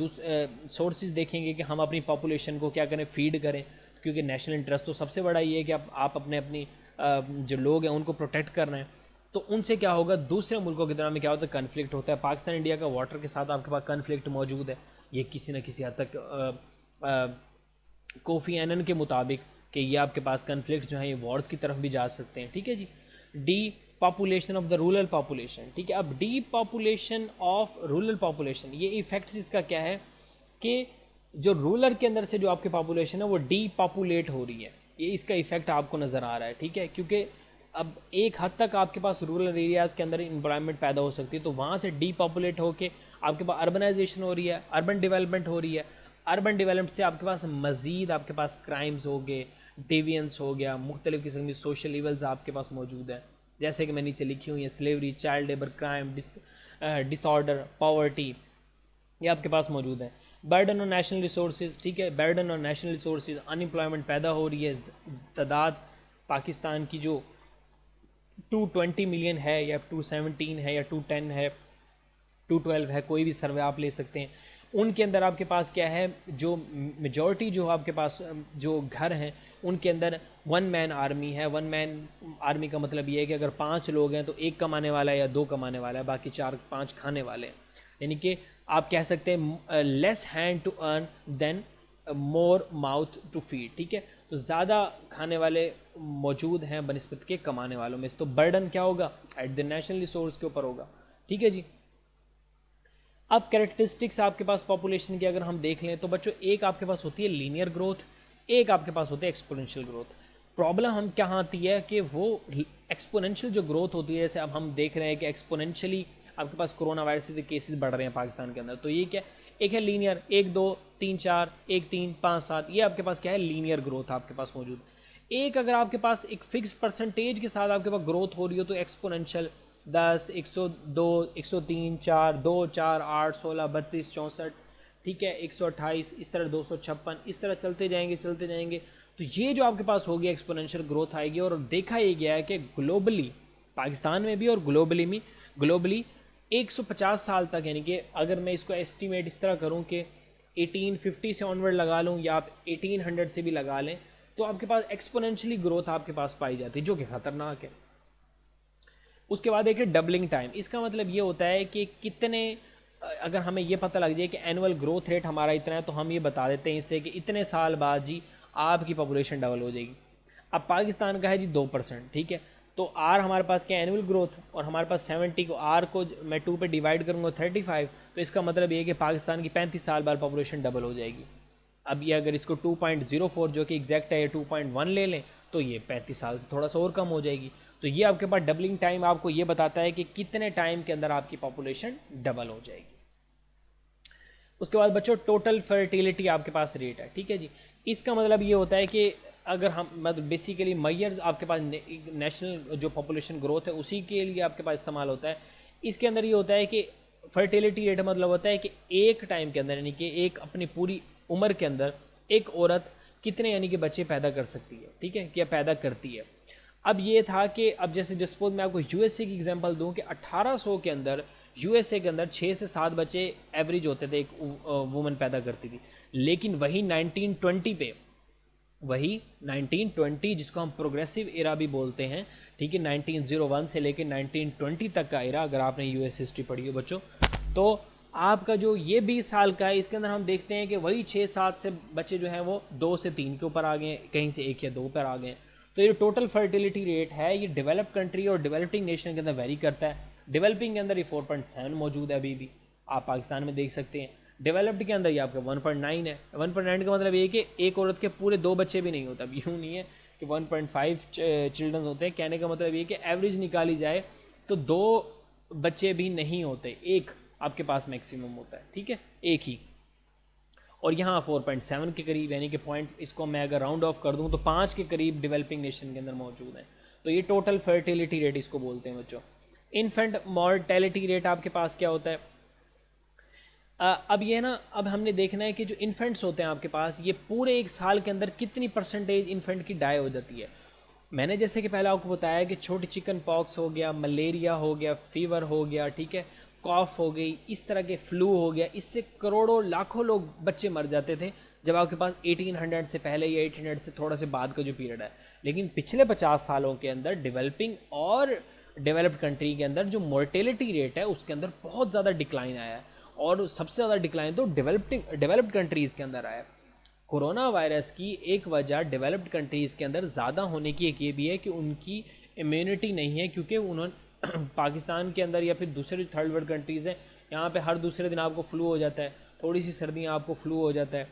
सोर्सेज देखेंगे कि हम अपनी पॉपुलेशन को क्या करें, फीड करें, क्योंकि नेशनल इंटरेस्ट तो सबसे बड़ा ये है कि आप अपनी जो लोग हैं उनको प्रोटेक्ट कर रहे हैं। तो उनसे क्या होगा, दूसरे मुल्कों की तरह में क्या होता है, कन्फ्लिक्ट होता है। पाकिस्तान इंडिया का वाटर के साथ आपके पास कन्फ्लिक्ट मौजूद है, ये किसी न किसी हद तक कोफी एनन के मुताबिक कि ये आपके पास कन्फ्लिक्ट जो है ये वॉर्स की तरफ भी जा सकते हैं। ठीक है जी, depopulation of the rural population. ठीक है, अब depopulation of rural population, ये इफेक्ट्स इसका क्या है कि जो रूरल के अंदर से जो आपकी पॉपुलेशन है वो डी पॉपुलेट हो रही है, ये इसका इफेक्ट आपको नज़र आ रहा है। ठीक है, क्योंकि अब एक हद तक आपके पास रूरल एरियाज़ के अंदर एम्प्लॉयमेंट पैदा हो सकती है, तो वहाँ से डी पॉपुलेट होकर आपके पास अर्बनाइजेशन हो रही है, अर्बन डेवलपमेंट हो रही है। अर्बन डेवलपमेंट से आपके पास मज़ीद आपके पास क्राइम्स हो गए, डेवियंस हो गया, मुख्तलिफ़ किस्म की सोशल इवल्स आपके पास मौजूद है, जैसे कि मैं नीचे लिखी हुई है, slavery, child labour, crime, disorder, poverty, ये आपके पास मौजूद है। बर्डन ऑन नेशनल रिसोर्सेज, ठीक है, burden on national resources, unemployment पैदा हो रही है। तादाद पाकिस्तान की जो 220 मिलियन है या 217 है या 210 है, 212 है, कोई भी सर्वे आप ले सकते हैं, उनके अंदर आपके पास क्या है, जो मेजॉरिटी जो आपके पास जो घर हैं उनके अंदर 1 मैन आर्मी है। 1 मैन आर्मी का मतलब ये है कि अगर 5 लोग हैं तो 1 कमाने वाला है या 2 कमाने वाला है, बाकी 4-5 खाने वाले हैं। यानी कि आप कह सकते हैं less hand to earn than more mouth to feed. ठीक है, तो ज़्यादा खाने वाले मौजूद हैं बनिस्बत के कमाने वालों में, तो बर्डन क्या होगा, एट द नेशनल रिसोर्स के ऊपर होगा। ठीक है जी, अब कैरेक्टरिस्टिक्स आपके पास पॉपुलेशन की अगर हम देख लें तो बच्चों, एक आपके पास होती है लीनियर ग्रोथ, एक आपके पास होती है एक्सपोनेंशियल ग्रोथ। प्रॉब्लम हम क्या आती है कि वो एक्सपोनेंशियल जो ग्रोथ होती है, जैसे अब हम देख रहे हैं कि एक्सपोनेंशियली आपके पास कोरोना वायरस के केसेस बढ़ रहे हैं पाकिस्तान के अंदर, तो ये क्या, एक है लीनियर, 1 2 3 4, 1 3 5 7, ये आपके पास क्या है, लीनियर ग्रोथ आपके पास मौजूद। एक अगर आपके पास एक फिक्स परसेंटेज के साथ आपके पास ग्रोथ हो रही हो तो एक्सपोनेंशियल 10, 102, 103, 4, 2, 4, 8, 16, 32, 64, ठीक है, 128, इस तरह 256, इस तरह चलते जाएंगे। तो ये जो आपके पास होगी एक्सपोनेंशियल ग्रोथ आएगी। और देखा ये गया है कि ग्लोबली, पाकिस्तान में भी और ग्लोबली 150 साल तक, यानी कि अगर मैं इसको एस्टीमेट इस तरह करूँ कि 1850 से ऑनवर्ड लगा लूँ या आप 1800 से भी लगा लें, तो आपके पास एक्सपोनेंशियली ग्रोथ आपके पास पाई जाती है, जो कि ख़तरनाक है। उसके बाद एक है डबलिंग टाइम। इसका मतलब ये होता है कि कितने, अगर हमें ये पता लग जाए कि एनुअल ग्रोथ रेट हमारा इतना है, तो हम ये बता देते हैं इससे कि इतने साल बाद जी आपकी पॉपुलेशन डबल हो जाएगी। अब पाकिस्तान का है जी 2%, ठीक है, तो आर हमारे पास क्या है, एनुअल ग्रोथ, और हमारे पास 70 को आर को मैं 2 पे डिवाइड करूँगा 35, तो इसका मतलब ये है कि पाकिस्तान की 35 साल बाद पॉपुलेशन डबल हो जाएगी। अब ये अगर इसको 2.04 जो कि एग्जैक्ट है 2.1 ले लें तो ये 35 साल से थोड़ा सा और कम हो जाएगी। तो ये आपके पास डबलिंग टाइम आपको ये बताता है कि कितने टाइम के अंदर आपकी पॉपुलेशन डबल हो जाएगी। उसके बाद बच्चों टोटल फर्टिलिटी आपके पास रेट है, ठीक है जी। इसका मतलब ये होता है कि अगर हम मतलब बेसिकली मैयर्स आपके पास नेशनल जो पॉपुलेशन ग्रोथ है उसी के लिए आपके पास इस्तेमाल होता है। इसके अंदर ये होता है कि फर्टिलिटी रेट मतलब होता है कि एक टाइम के अंदर यानी कि एक अपनी पूरी उम्र के अंदर एक औरत कितने यानी कि बच्चे पैदा कर सकती है, ठीक है, क्या पैदा करती है। अब ये था कि अब जैसे सपोज मैं आपको यूएसए की एग्जांपल दूं कि 1800 के अंदर यूएसए के अंदर 6 से 7 बच्चे एवरेज होते थे एक वुमन पैदा करती थी। लेकिन वही 1920 पे, वही 1920 जिसको हम प्रोग्रेसिव एरा भी बोलते हैं, ठीक है, 1901 से लेकर 1920 तक का एरा, अगर आपने यूएस हिस्ट्री पढ़ी हो बच्चों, तो आपका जो ये 20 साल का है इसके अंदर हम देखते हैं कि वही 6-7 से बच्चे जो हैं वो 2 से 3 के ऊपर आ गए, कहीं से 1 या 2 पर आ गए। तो ये टोटल फर्टिलिटी रेट है ये डेवलप्ड कंट्री और डेवलपिंग नेशन के अंदर वेरी करता है। डेवलपिंग के अंदर ये 4.7 मौजूद है, अभी भी आप पाकिस्तान में देख सकते हैं। डेवलप्ड के अंदर ये आपका 1.9 है। 1.9 का मतलब ये कि एक औरत के पूरे 2 बच्चे भी नहीं होता। अब यूँ नहीं है कि 1.5 चिल्ड्रन होते हैं, कहने का मतलब ये कि एवरेज निकाली जाए तो 2 बच्चे भी नहीं होते, एक आपके पास मैक्सिमम होता है, ठीक है, एक ही। और यहाँ 4.7 के करीब यानी कि पॉइंट, इसको मैं अगर राउंड ऑफ कर दूँ तो 5 के करीब डेवलपिंग नेशन के अंदर मौजूद हैं। तो ये टोटल फर्टिलिटी रेट इसको बोलते हैं बच्चों। इन्फेंट मॉर्टेलिटी रेट आपके पास क्या होता है? अब ये ना, अब हमने देखना है कि जो इन्फेंट्स होते हैं आपके पास, ये पूरे एक साल के अंदर कितनी परसेंटेज इन्फेंट की डाई हो जाती है। मैंने जैसे कि पहले आपको बताया कि छोटी चिकन पॉक्स हो गया, मलेरिया हो गया, फीवर हो गया, ठीक है, कॉफ हो गई, इस तरह के फ्लू हो गया, इससे करोड़ों लाखों लोग बच्चे मर जाते थे जब आपके पास 1800 से पहले या 1800 से थोड़ा से बाद का जो पीरियड है। लेकिन पिछले 50 सालों के अंदर डेवलपिंग और डेवलप्ड कंट्री के अंदर जो मोर्टेलिटी रेट है उसके अंदर बहुत ज़्यादा डिक्लाइन आया है, और सबसे ज़्यादा डिक्लाइन तो डेवलप्ड कंट्रीज़ के अंदर आया है। कोरोना वायरस की एक वजह डेवलप्ड कंट्रीज़ के अंदर ज़्यादा होने की एक ये भी है कि उनकी इम्यूनिटी नहीं है, क्योंकि उन्होंने पाकिस्तान के अंदर या फिर दूसरे जो थर्ड वर्ल्ड कंट्रीज़ हैं, यहाँ पे हर दूसरे दिन आपको फ्लू हो जाता है, थोड़ी सी सर्दियाँ आपको फ्लू हो जाता है।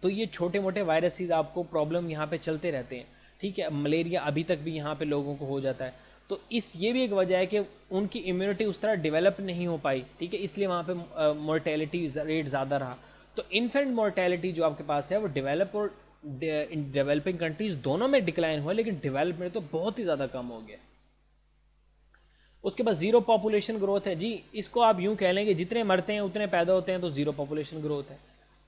तो ये छोटे मोटे वायरसेस आपको प्रॉब्लम यहाँ पे चलते रहते हैं, ठीक है। मलेरिया अभी तक भी यहाँ पे लोगों को हो जाता है। तो ये भी एक वजह है कि उनकी इम्यूनिटी उस तरह डेवलप नहीं हो पाई, ठीक है, इसलिए वहाँ पे मोर्टेलिटी रेट ज़्यादा रहा। तो इन्फेंट मोर्टेलिटी जो आपके पास है वो डेवलप और डेवलपिंग कंट्रीज़ दोनों में डिक्लाइन हुआ, लेकिन डेवलप में तो बहुत ही ज़्यादा कम हो गया। उसके बाद जीरो पॉपुलेशन ग्रोथ है जी। इसको आप यूँ कह लें कि जितने मरते हैं उतने पैदा होते हैं, तो जीरो पॉपुलेशन ग्रोथ है।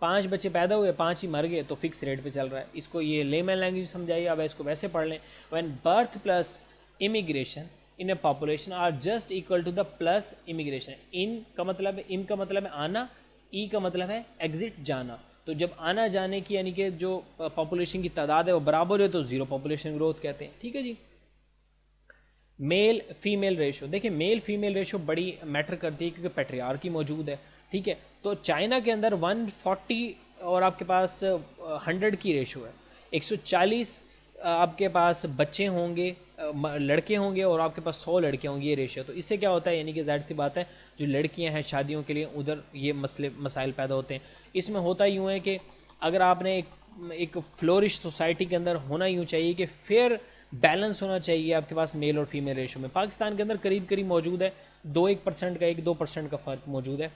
5 बच्चे पैदा हुए, 5 ही मर गए, तो फिक्स रेट पे चल रहा है। इसको ये लेमैन लैंग्वेज समझाइए, अब इसको वैसे पढ़ लें, when birth plus immigration in a population are just equal to the plus immigration. इन का मतलब है, इन का मतलब है आना, ई का मतलब है एग्जिट, जाना। तो जब आना जाने की यानी कि जो पॉपुलेशन की तादाद है वो बराबर है तो जीरो पॉपुलेशन ग्रोथ कहते हैं, ठीक है जी। मेल फीमेल रेशो, देखिए मेल फीमेल रेशो बड़ी मैटर करती है क्योंकि पैट्रियार्की मौजूद है, ठीक है। तो चाइना के अंदर 140 और आपके पास 100 की रेशो है। 140 आपके पास बच्चे होंगे, लड़के होंगे, और आपके पास 100 लड़कियाँ होंगी, ये रेशो। तो इससे क्या होता है, यानी कि जाहिर सी बात है जो लड़कियां हैं शादियों के लिए उधर ये मसाइल पैदा होते हैं। इसमें होता यूँ है कि अगर आपने एक फ्लोरिश सोसाइटी के अंदर होना यूँ चाहिए कि फेयर बैलेंस होना चाहिए आपके पास मेल और फीमेल रेशो में। पाकिस्तान के अंदर करीब करीब मौजूद है 2-1% का, 1-2% का फ़र्क मौजूद है,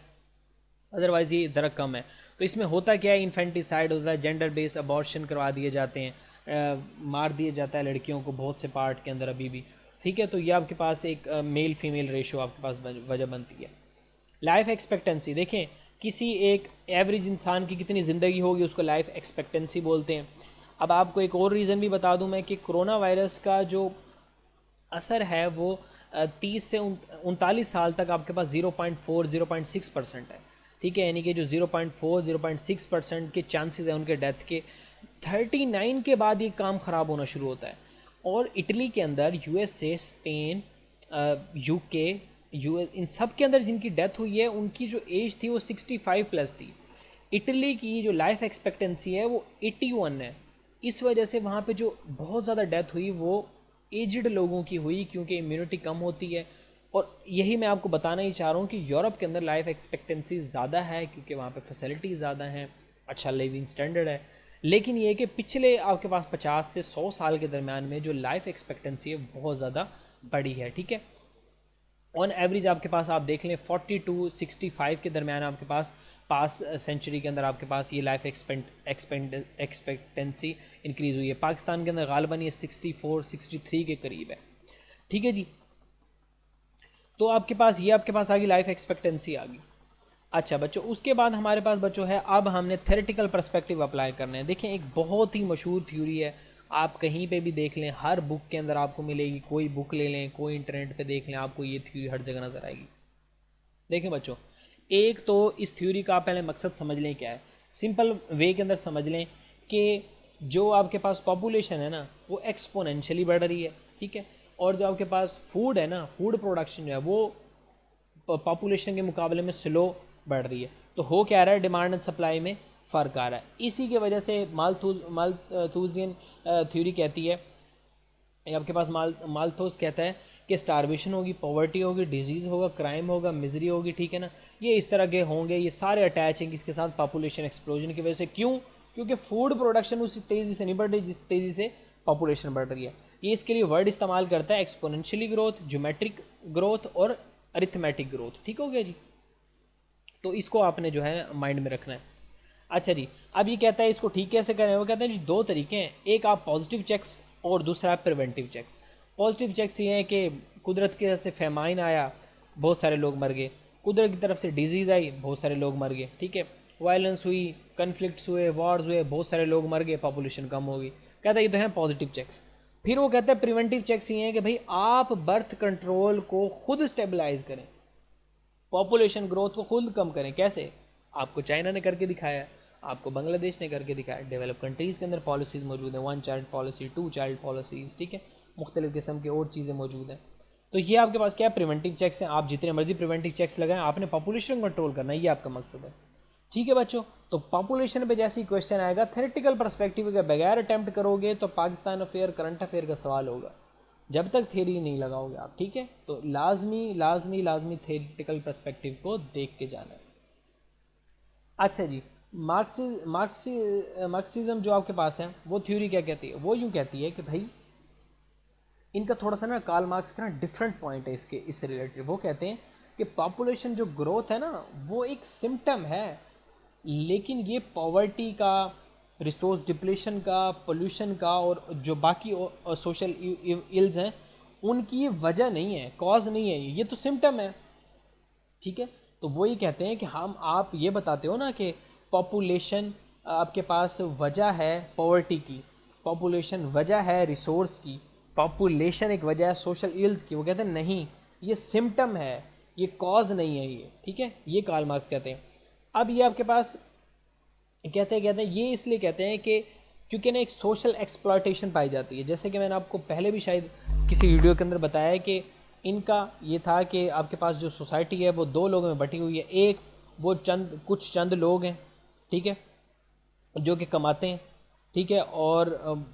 अदरवाइज़ ये ज़रा कम है। तो इसमें होता क्या है, इन्फेंटिसाइड होता है, जेंडर बेस्ड अबॉर्शन करवा दिए जाते हैं, मार दिया जाता है लड़कियों को बहुत से पार्ट के अंदर अभी भी, ठीक है। तो ये आपके पास एक मेल फीमेल रेशो आपके पास वजह बनती है। लाइफ एक्सपेक्टेंसी, देखें किसी एक एवरेज इंसान की कितनी ज़िंदगी होगी उसको लाइफ एक्सपेक्टेंसी बोलते हैं। अब आपको एक और रीज़न भी बता दूं मैं कि कोरोना वायरस का जो असर है वो 30 से 39 साल तक आपके पास 0.6% है, ठीक है। यानी कि जो 0.6% के चांसेस हैं उनके डेथ के, 39 के बाद ये काम ख़राब होना शुरू होता है। और इटली के अंदर, USA, स्पेन, UK, US, इन सब के अंदर जिनकी डेथ हुई है उनकी जो एज थी वो 65+ थी। इटली की जो लाइफ एक्सपेक्टेंसी है वो 81 है। इस वजह से वहाँ पे जो बहुत ज़्यादा डेथ हुई वो एजड लोगों की हुई, क्योंकि इम्यूनिटी कम होती है। और यही मैं आपको बताना ही चाह रहा हूँ कि यूरोप के अंदर लाइफ एक्सपेक्टेंसी ज़्यादा है क्योंकि वहाँ पे फैसिलिटीज़ ज़्यादा हैं, अच्छा लिविंग स्टैंडर्ड है। लेकिन ये कि पिछले आपके पास 50 से 100 साल के दरमियान में जो लाइफ एक्सपेक्टेंसी है बहुत ज़्यादा बड़ी है, ठीक है। ऑन एवरेज आपके पास आप देख लें 40 टू 65 के दरमियान आपके पास पास सेंचुरी के अंदर आपके पास ये लाइफ एक्सपेक्टेंसी इंक्रीज़ हुई है। पाकिस्तान के अंदर गालबन ये 64 63 के करीब है, ठीक है जी। तो आपके पास ये आपके पास आ गई लाइफ एक्सपेक्टेंसी आ गई। अच्छा बच्चों, उसके बाद हमारे पास बच्चों है, अब हमने थेरेटिकल पर्सपेक्टिव अप्लाई करने हैं। देखें एक बहुत ही मशहूर थ्योरी है, आप कहीं पे भी देख लें, हर बुक के अंदर आपको मिलेगी, कोई बुक ले लें, कोई इंटरनेट पे देख लें, आपको ये थ्योरी हर जगह नज़र आएगी। देखें बच्चों, एक तो इस थ्योरी का आप पहले मकसद समझ लें क्या है। सिंपल वे के अंदर समझ लें कि जो आपके पास पॉपुलेशन है ना वो एक्सपोनेंशियली बढ़ रही है, ठीक है, और जो आपके पास फूड है ना, फूड प्रोडक्शन जो है वो पॉपुलेशन के मुकाबले में स्लो बढ़ रही है। तो हो क्या रहा है, डिमांड एंड सप्लाई में फ़र्क आ रहा है। इसी की वजह से मालथूजियन थ्योरी कहती है, आपके पास मालथोस कहता है कि स्टारवेशन होगी, पॉवर्टी होगी, डिजीज़ होगा, क्राइम होगा, मिजरी होगी, ठीक है ना, ये इस तरह के होंगे, ये सारे अटैच हैं इसके साथ पॉपुलेशन एक्सप्लोजन की वजह से। क्यों? क्योंकि फूड प्रोडक्शन उसी तेज़ी से नहीं बढ़ रही जिस तेज़ी से पॉपुलेशन बढ़ रही है। ये इसके लिए वर्ड इस्तेमाल करता है एक्सपोनेंशियली ग्रोथ, ज्योमेट्रिक ग्रोथ और अरिथमेटिक ग्रोथ, ठीक हो गया जी। तो इसको आपने जो है माइंड में रखना है। अच्छा जी, अब ये कहता है इसको ठीक कैसे करें, वो कहते हैं जी दो तरीके हैं, एक आप पॉजिटिव चेक्स और दूसरा प्रिवेंटिव चेक्स। पॉजिटिव चेक्स ये हैं कि कुदरत की तरफ से फेमाइन आया, बहुत सारे लोग मर गए, कुदरत की तरफ से डिजीज़ आई, बहुत सारे लोग मर गए, ठीक है, वायलेंस हुई, कन्फ्लिक्ट्स हुए, वॉर्स हुए, बहुत सारे लोग मर गए, पॉपुलेशन कम हो गई। कहता है ये तो हैं पॉजिटिव चेक्स। फिर वो कहता है प्रिवेंटिव चेक्स ये हैं कि भाई आप बर्थ कंट्रोल को खुद स्टेबलाइज करें, पॉपुलेशन ग्रोथ को खुद कम करें। कैसे? आपको चाइना ने करके दिखाया है, आपको बांग्लादेश ने करके दिखाया, डेवलप कंट्रीज़ के अंदर पॉलिसीज़ मौजूद हैं, 1 चाइल्ड पॉलिसी, 2 चाइल्ड पॉलिसीज़, ठीक है, मुख्तलिफ़ किस्म की और चीज़ें मौजूद हैं। तो ये आपके पास क्या है, प्रिवेंटिव चेक्स हैं। आप जितने मर्जी प्रिवेंटिव चेक्स लगाएं, आपने पॉपुलेशन कंट्रोल करना है, ये आपका मकसद है, ठीक है बच्चों। तो पॉपुलेशन पे जैसे ही क्वेश्चन आएगा, थेरेटिकल पर्सपेक्टिव के बगैर अटैम्प्ट करोगे तो पाकिस्तान अफेयर, करंट अफेयर का सवाल होगा, जब तक थेरी नहीं लगाओगे आप, ठीक है। तो लाजमी थेरेटिकल पर्सपेक्टिव को देख के जाना है। अच्छा जी, मार्क्सिज्म जो आपके पास है वो थ्योरी क्या कहती है, वो यूँ कहती है कि भाई इनका थोड़ा सा ना कार्ल मार्क्स का ना डिफरेंट पॉइंट है इससे रिलेटेड। वो कहते हैं कि पॉपुलेशन जो ग्रोथ है ना वो एक सिम्टम है, लेकिन ये पॉवर्टी का, रिसोर्स डिप्लेशन का, पोल्यूशन का और जो बाकी सोशल इल्स हैं उनकी ये वजह नहीं है, कॉज नहीं है, ये तो सिम्टम है, ठीक है। तो वो ये कहते हैं कि हम, आप ये बताते हो ना कि पॉपुलेशन आपके पास वजह है पॉवर्टी की, पॉपुलेशन वजह है रिसोर्स की, पॉपुलेशन एक वजह है सोशल इल्स की। वो कहते हैं नहीं, ये सिम्टम है, ये कॉज नहीं है ये, ठीक है, ये कार्ल मार्क्स कहते हैं। अब ये आपके पास कहते हैं ये इसलिए कहते हैं कि क्योंकि ना एक सोशल एक्सप्लॉयटेशन पाई जाती है। जैसे कि मैंने आपको पहले भी शायद किसी वीडियो के अंदर बताया है कि इनका ये था कि आपके पास जो सोसाइटी है वो दो लोगों में बटी हुई है। एक वो कुछ चंद लोग हैं, ठीक है, जो कि कमाते हैं, ठीक है, और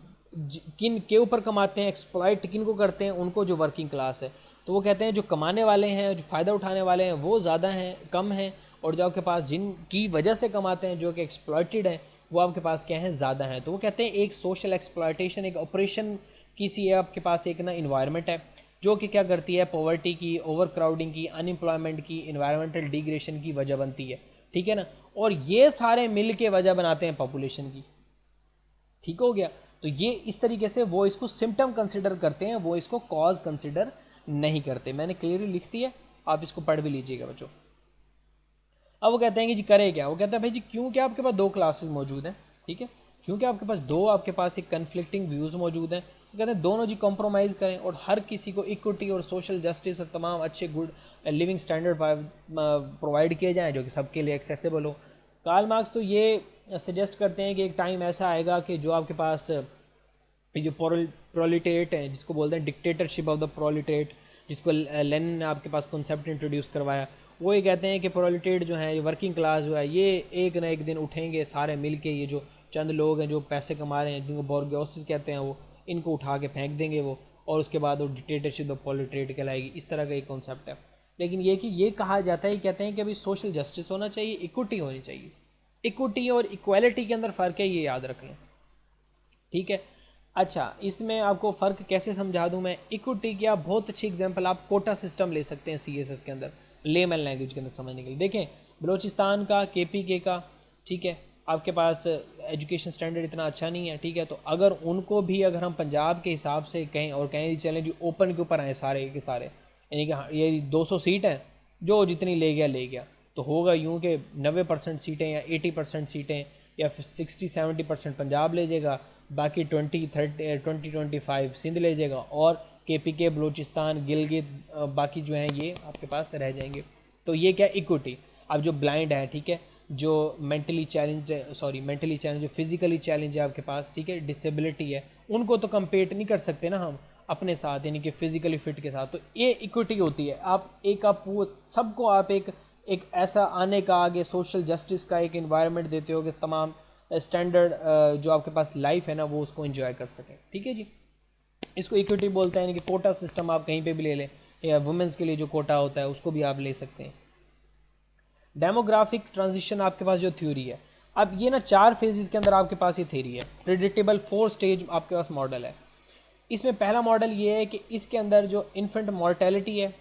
किन के ऊपर कमाते हैं, एक्सप्लॉइट किन को करते हैं, उनको, जो वर्किंग क्लास है। तो वो कहते हैं जो कमाने वाले हैं, जो फ़ायदा उठाने वाले हैं वो ज़्यादा हैं, कम हैं, और जो आपके पास जिनकी वजह से कमाते हैं, जो कि एक्सप्लॉइटेड हैं, वो आपके पास क्या है, ज़्यादा हैं। तो वो कहते हैं एक सोशल एक्सप्लॉयटेशन, एक ऑपरेशन की सी है आपके पास, एक ना इन्वायरमेंट है जो कि क्या करती है, पॉवर्टी की, ओवर क्राउडिंग की, अनएम्प्लॉयमेंट की, इन्वायरमेंटल डिग्रेडेशन की वजह बनती है, ठीक है ना। और ये सारे मिल के वजह बनाते हैं पॉपुलेशन की, ठीक हो गया। तो ये इस तरीके से वो इसको सिम्टम कंसिडर करते हैं, वो इसको कॉज कंसिडर नहीं करते। मैंने क्लियरली लिख दी है, आप इसको पढ़ भी लीजिएगा बच्चों। अब वो कहते हैं कि जी करे क्या, वो कहता है भाई जी क्योंकि आपके पास दो क्लासेस मौजूद हैं, ठीक है, क्योंकि आपके पास दो, आपके पास एक कन्फ्लिक्टिंग व्यूज़ मौजूद हैं, तो कहते हैं दोनों जी कॉम्प्रोमाइज़ करें और हर किसी को इक्विटी और सोशल जस्टिस और तमाम अच्छे गुड लिविंग स्टैंडर्ड प्रोवाइड किए जाएँ जो कि सबके लिए एक्सेसिबल हो। कार्ल मार्क्स तो ये सजेस्ट करते हैं कि एक टाइम ऐसा आएगा कि जो आपके पास ये जो प्रोलिटेट है, जिसको बोलते हैं डिक्टेटरशिप ऑफ द प्रोलिटेट, जिसको लेनिन ने आपके पास कॉन्सेप्ट इंट्रोड्यूस करवाया, वो ये कहते हैं कि प्रोलिटेट जो है, ये वर्किंग क्लास जो है, ये एक ना एक दिन उठेंगे सारे मिल के, ये जो चंद लोग हैं जो पैसे कमा रहे हैं, जिनको बोर्गोसिस कहते हैं, वो इनको उठा के फेंक देंगे वो, और उसके बाद वो डिक्टेटरशिप ऑफ प्रोलिटेट कहलाएगी। इस तरह का एक कॉन्सेप्ट है। लेकिन ये कि ये कहा जाता है, कहते हैं कि अभी सोशल जस्टिस होना चाहिए, इक्विटी होनी चाहिए, इक्विटी और इक्वालिटी के अंदर फ़र्क है, ये याद रख लें, ठीक है। अच्छा, इसमें आपको फ़र्क कैसे समझा दूं मैं। इक्विटी की आप बहुत अच्छी एग्जांपल आप कोटा सिस्टम ले सकते हैं सीएसएस के अंदर, लेमन लैंग्वेज के अंदर समझने के लिए। देखें बलूचिस्तान का, केपीके का, ठीक है, आपके पास एजुकेशन स्टैंडर्ड इतना अच्छा नहीं है, ठीक है। तो अगर उनको भी अगर हम पंजाब के हिसाब से कहें और कहें चलें जी ओपन के ऊपर आए सारे के सारे, यानी कि ये 200 सीट हैं, जो जितनी ले गया, तो होगा यूँ कि 90% सीटें या 80% सीटें या फिर 60-70% पंजाब ले जाएगा, बाकी 20-25 सिंध ले जाएगा, और केपीके, बलूचिस्तान, गिलगित बाकी जो हैं ये आपके पास रह जाएंगे। तो ये क्या इक्विटी। अब जो ब्लाइंड है, ठीक है, जो मेंटली चैलेंज जो फिजिकली चैलेंज है आपके पास, ठीक है, डिसेबिलिटी है, उनको तो कंपेट नहीं कर सकते ना हम अपने साथ, यानी कि फिजिकली फिट के साथ। तो ये इक्विटी होती है। आप वो सबको आप एक ऐसा आने का आगे सोशल जस्टिस का एक इन्वायरमेंट देते हो कि तमाम स्टैंडर्ड जो आपके पास लाइफ है ना वो उसको एंजॉय कर सकें, ठीक है जी। इसको इक्विटी बोलते हैं, यानी कि कोटा सिस्टम आप कहीं पे भी ले लें, या वुमेंस के लिए जो कोटा होता है उसको भी आप ले सकते हैं। डेमोग्राफिक ट्रांजिशन आपके पास जो थ्योरी है, अब ये ना 4 फेजेस के अंदर आपके पास ये थ्योरी है। प्रेडिक्टेबल 4 स्टेज आपके पास मॉडल है। इसमें पहला मॉडल ये है कि इसके अंदर जो इन्फेंट मॉर्टेलिटी है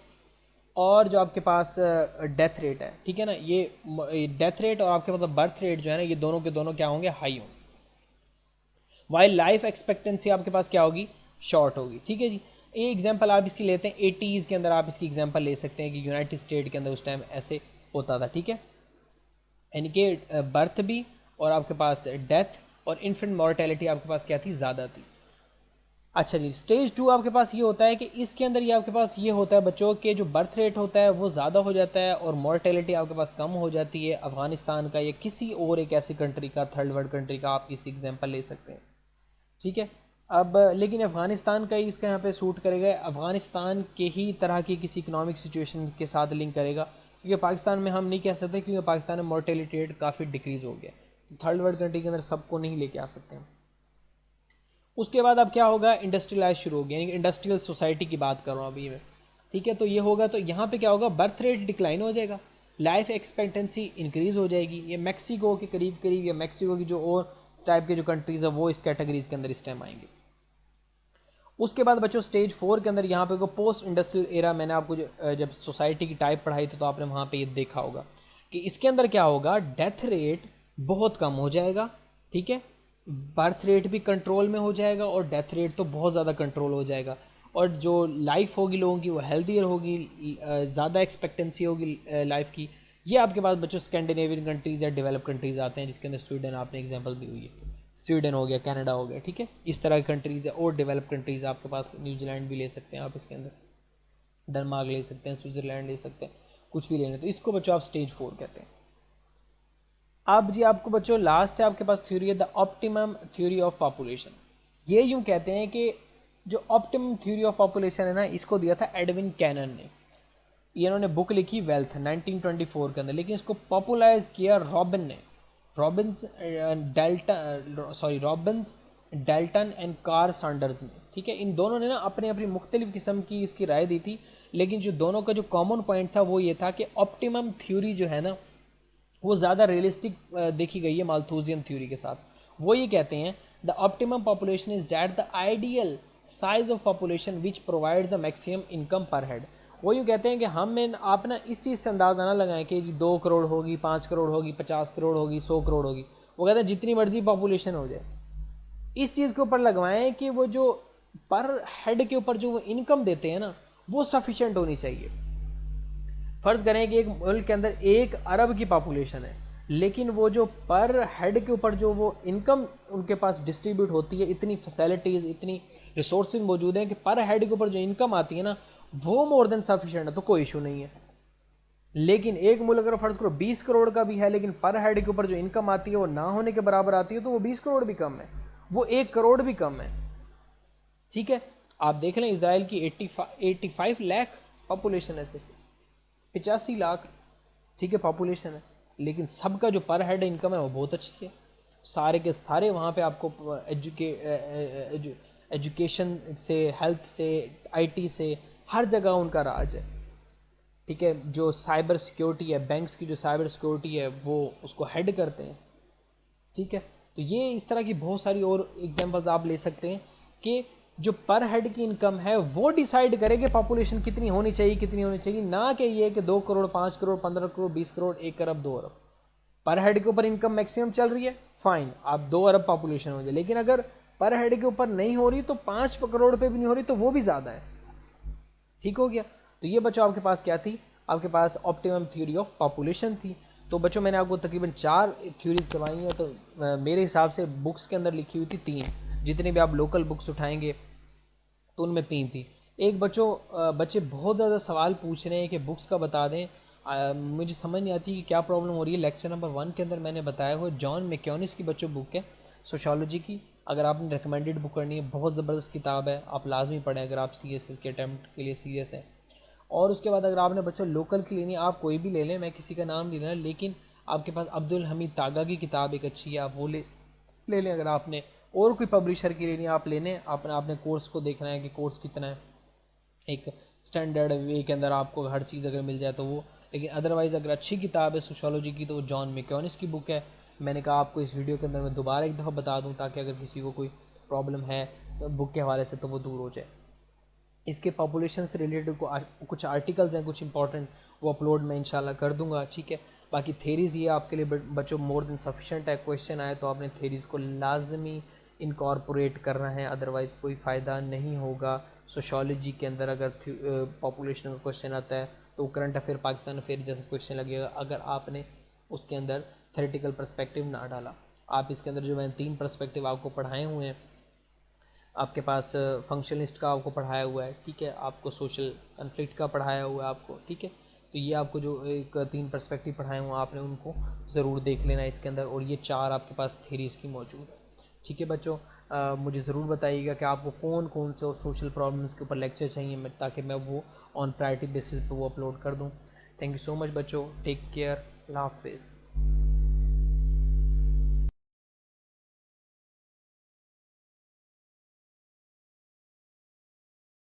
और जो आपके पास डेथ रेट है, ठीक है ना, ये डेथ रेट और आपके मतलब बर्थ रेट जो है ना, ये दोनों के दोनों क्या होंगे, हाई होंगे। वाइल लाइफ एक्सपेक्टेंसी आपके पास क्या होगी, शॉर्ट होगी, ठीक है जी। ये एग्जांपल आप इसकी लेते हैं 80s के अंदर, आप इसकी एग्जांपल ले सकते हैं कि यूनाइटेड स्टेट के अंदर उस टाइम ऐसे होता था, ठीक है, यानी कि बर्थ भी और आपके पास डेथ और इन्फेंट मॉर्टेलिटी आपके पास क्या थी, ज़्यादा थी। अच्छा जी, स्टेज 2 आपके पास ये होता है कि इसके अंदर ये आपके पास ये होता है बच्चों के जो बर्थ रेट होता है वो ज़्यादा हो जाता है और मॉर्टेलिटी आपके पास कम हो जाती है। अफ़गानिस्तान का या किसी और एक ऐसी कंट्री का, थर्ड वर्ल्ड कंट्री का आप इस एग्जांपल ले सकते हैं, ठीक है। अब लेकिन अफ़गानिस्तान का ही इसका यहाँ पे सूट करेगा, अफ़गानिस्तान के ही तरह की किसी इकोनॉमिक सिचुएशन के साथ लिंक करेगा, क्योंकि पाकिस्तान में हम नहीं कह सकते, क्योंकि पाकिस्तान में मॉर्टेलिटी रेट काफ़ी डिक्रीज़ हो गया। थर्ड वर्ल्ड कंट्री के अंदर सबको नहीं लेके आ सकते हैं। उसके बाद अब क्या होगा, इंडस्ट्रियलाइज शुरू हो गया, यानी कि इंडस्ट्रियल सोसाइटी की बात कर रहा हूँ अभी मैं, ठीक है। तो ये होगा, तो यहाँ पे क्या होगा, बर्थ रेट डिक्लाइन हो जाएगा, लाइफ एक्सपेक्टेंसी इंक्रीज़ हो जाएगी। ये मैक्सिको के करीब करीब, या मैक्सिको की जो और टाइप के जो कंट्रीज़ है वो इस कैटेगरीज के अंदर इस टाइम आएंगे। उसके बाद बच्चों स्टेज 4 के अंदर यहाँ पे को पोस्ट इंडस्ट्रियल एरा, मैंने आपको जब सोसाइटी की टाइप पढ़ाई थी तो आपने वहाँ पे ये देखा होगा कि इसके अंदर क्या होगा, डेथ रेट बहुत कम हो जाएगा, ठीक है, बर्थ रेट भी कंट्रोल में हो जाएगा और डेथ रेट तो बहुत ज़्यादा कंट्रोल हो जाएगा, और जो लाइफ होगी लोगों की वो हेल्दियर होगी, ज़्यादा एक्सपेक्टेंसी होगी लाइफ की। ये आपके पास बच्चों स्कैंडिनेवियन कंट्रीज़ या डेवलप कंट्रीज़ आते हैं, जिसके अंदर स्वीडन आपने एग्जांपल दी हुई है, स्वीडन हो गया, कनाडा हो गया, ठीक है, इस तरह की कंट्रीज़ है। और डेवलप कंट्रीज़ आपके पास न्यूजीलैंड भी ले सकते हैं आप इसके अंदर, डेनमार्क ले सकते हैं, स्विट्ज़रलैंड ले सकते हैं, कुछ भी लेना। तो इसको बच्चों आप स्टेज 4 कहते हैं। अब जी आपको बच्चों लास्ट है आपके पास थ्योरी है the optimum theory of population. ये यूँ कहते हैं कि जो ऑप्टिमम थ्योरी ऑफ पॉपुलेशन है ना, इसको दिया था एडविन कैनन ने। ये इन्होंने बुक लिखी वेल्थ 1924 के अंदर, लेकिन इसको पॉपुलराइज किया Robbins Dalton and Carl Sanders ने, ठीक है। इन दोनों ने ना अपनी अपनी मुख्तलिफ किस्म की इसकी राय दी थी, लेकिन जो दोनों का जो कॉमन पॉइंट था वो ये था कि ऑप्टिमम थ्योरी जो है ना वो ज़्यादा रियलिस्टिक देखी गई है माल्थूजियन थ्योरी के साथ। वो ये कहते हैं the optimum population is that the ideal size of population which provides the maximum income पर हेड। वो यूँ कहते हैं कि आप ना इस चीज़ से अंदाज़ा ना लगाएं कि 2 करोड़ होगी, 5 करोड़ होगी, 50 करोड़ होगी, 100 करोड़ होगी। वो कहते हैं जितनी मर्जी पॉपुलेशन हो जाए, इस चीज़ के ऊपर लगवाएं कि वो जो पर हेड के ऊपर जो वो इनकम देते हैं ना वो सफिशेंट होनी चाहिए। फ़र्ज़ करें कि एक मुल्क के अंदर 1 अरब की पॉपुलेशन है, लेकिन वो जो पर हेड के ऊपर जो वो इनकम उनके पास डिस्ट्रीब्यूट होती है, इतनी फैसिलिटीज़, इतनी रिसोर्सेज मौजूद हैं कि पर हेड के ऊपर जो इनकम आती है ना वो मोर देन सफिशेंट है, तो कोई इशू नहीं है। लेकिन एक मुल्क अगर फ़र्ज़ करो 20 करोड़ का भी है, लेकिन पर हेड के ऊपर जो इनकम आती है वो ना होने के बराबर आती है, तो वो 20 करोड़ भी कम है, वो 1 करोड़ भी कम है, ठीक है। आप देख लें इसराइल की 85 लाख पॉपुलेशन है, सिर्फ 85 लाख, ठीक है, पॉपुलेशन है, लेकिन सबका जो पर हेड इनकम है वो बहुत अच्छी है। सारे के सारे वहाँ पे आपको एजुकेशन से, हेल्थ से, आईटी से, हर जगह उनका राज है, ठीक है। जो साइबर सिक्योरिटी है, बैंक्स की जो साइबर सिक्योरिटी है वो उसको हेड करते हैं, ठीक है। तो ये इस तरह की बहुत सारी और एग्जांपल्स आप ले सकते हैं कि जो पर हेड की इनकम है वो डिसाइड करे कि पॉपुलेशन कितनी होनी चाहिए, ना कि ये कि 2 करोड़, 5 करोड़, 15 करोड़, 20 करोड़, 1 अरब, 2 अरब। पर हेड के ऊपर इनकम मैक्सिमम चल रही है, फाइन, आप 2 अरब पॉपुलेशन हो जाए, लेकिन अगर पर हेड के ऊपर नहीं हो रही तो 5 करोड़ पे भी नहीं हो रही तो वो भी ज़्यादा है। ठीक हो गया। तो ये बच्चों आपके पास क्या थी, आपके पास ऑप्टिमम थ्योरी ऑफ पॉपुलेशन थी। तो बच्चों मैंने आपको तकरीबन 4 थ्योरीज करवाई हैं। तो मेरे हिसाब से बुक्स के अंदर लिखी हुई थी 3, जितने भी आप लोकल बुक्स उठाएंगे तो उनमें 3 थी। एक बच्चे बहुत ज़्यादा सवाल पूछ रहे हैं कि बुक्स का बता दें। मुझे समझ नहीं आती कि क्या प्रॉब्लम हो रही है। लेक्चर नंबर 1 के अंदर मैंने बताया हुआ जॉन मैक्योनिस की बच्चों बुक है सोशोलॉजी की। अगर आपने रिकमेंडेड बुक करनी है, बहुत ज़बरदस्त किताब है, आप लाजमी पढ़ें अगर आप CSS के अटैम्प्ट के लिए सीरियस हैं। और उसके बाद अगर आपने बच्चों लोकल की लेनी है, आप कोई भी ले लें, मैं किसी का नाम नहीं लेना, लेकिन आपके पास अब्दुल हमीद तागा की किताब एक अच्छी है, आप वो ले लें। अगर आपने और कोई पब्लिशर की लेनी है आप ले लें। आपने कोर्स को देखना है कि कोर्स कितना है, एक स्टैंडर्ड वे के अंदर आपको हर चीज़ अगर मिल जाए तो वो। लेकिन अदरवाइज़ अगर अच्छी किताब है सोशोलॉजी की तो वो जॉन मैक्योनिस की बुक है। मैंने कहा आपको इस वीडियो के अंदर मैं दोबारा एक दफ़ा बता दूं ताकि अगर किसी को कोई प्रॉब्लम है बुक के हवाले से तो वो दूर हो जाए। इसके पॉपुलेशन से रिलेटेड कुछ आर्टिकल्स हैं, कुछ इंपॉर्टेंट, वो अपलोड मैं इंशाल्लाह कर दूंगा। ठीक है। बाकी थेरीज़ ये आपके लिए बच्चों मोर देन सफिशेंट है। क्वेश्चन आए तो आपने थेरीज़ को लाजमी इनकॉर्पोरेट करना है, अदरवाइज़ कोई फ़ायदा नहीं होगा। सोशोलॉजी के अंदर अगर पॉपुलेशन का क्वेश्चन आता है तो करंट अफेयर, पाकिस्तान अफेयर जैसा क्वेश्चन लगेगा अगर आपने उसके अंदर थेरेटिकल पर्सपेक्टिव ना डाला। आप इसके अंदर जो मैंने 3 पर्सपेक्टिव आपको पढ़ाए हुए हैं, आपके पास फंक्शनलिस्ट का आपको पढ़ाया हुआ है, ठीक है, आपको सोशल कन्फ्लिक्ट का पढ़ाया हुआ है आपको, ठीक है। तो ये आपको जो एक 3 पर्सपेक्टिव पढ़ाए हुए हैं आपने उनको ज़रूर देख लेना है इसके अंदर, और ये 4 आपके पास थेरीज़ की मौजूद है। ठीक है बच्चों, मुझे ज़रूर बताइएगा कि आपको कौन कौन से सोशल प्रॉब्लम्स के ऊपर लेक्चर चाहिए, ताकि मैं वो ऑन प्रायोरिटी बेसिस पे वो अपलोड कर दूँ। थैंक यू सो मच बच्चों, टेक केयर, अल्लाह हाफिज़।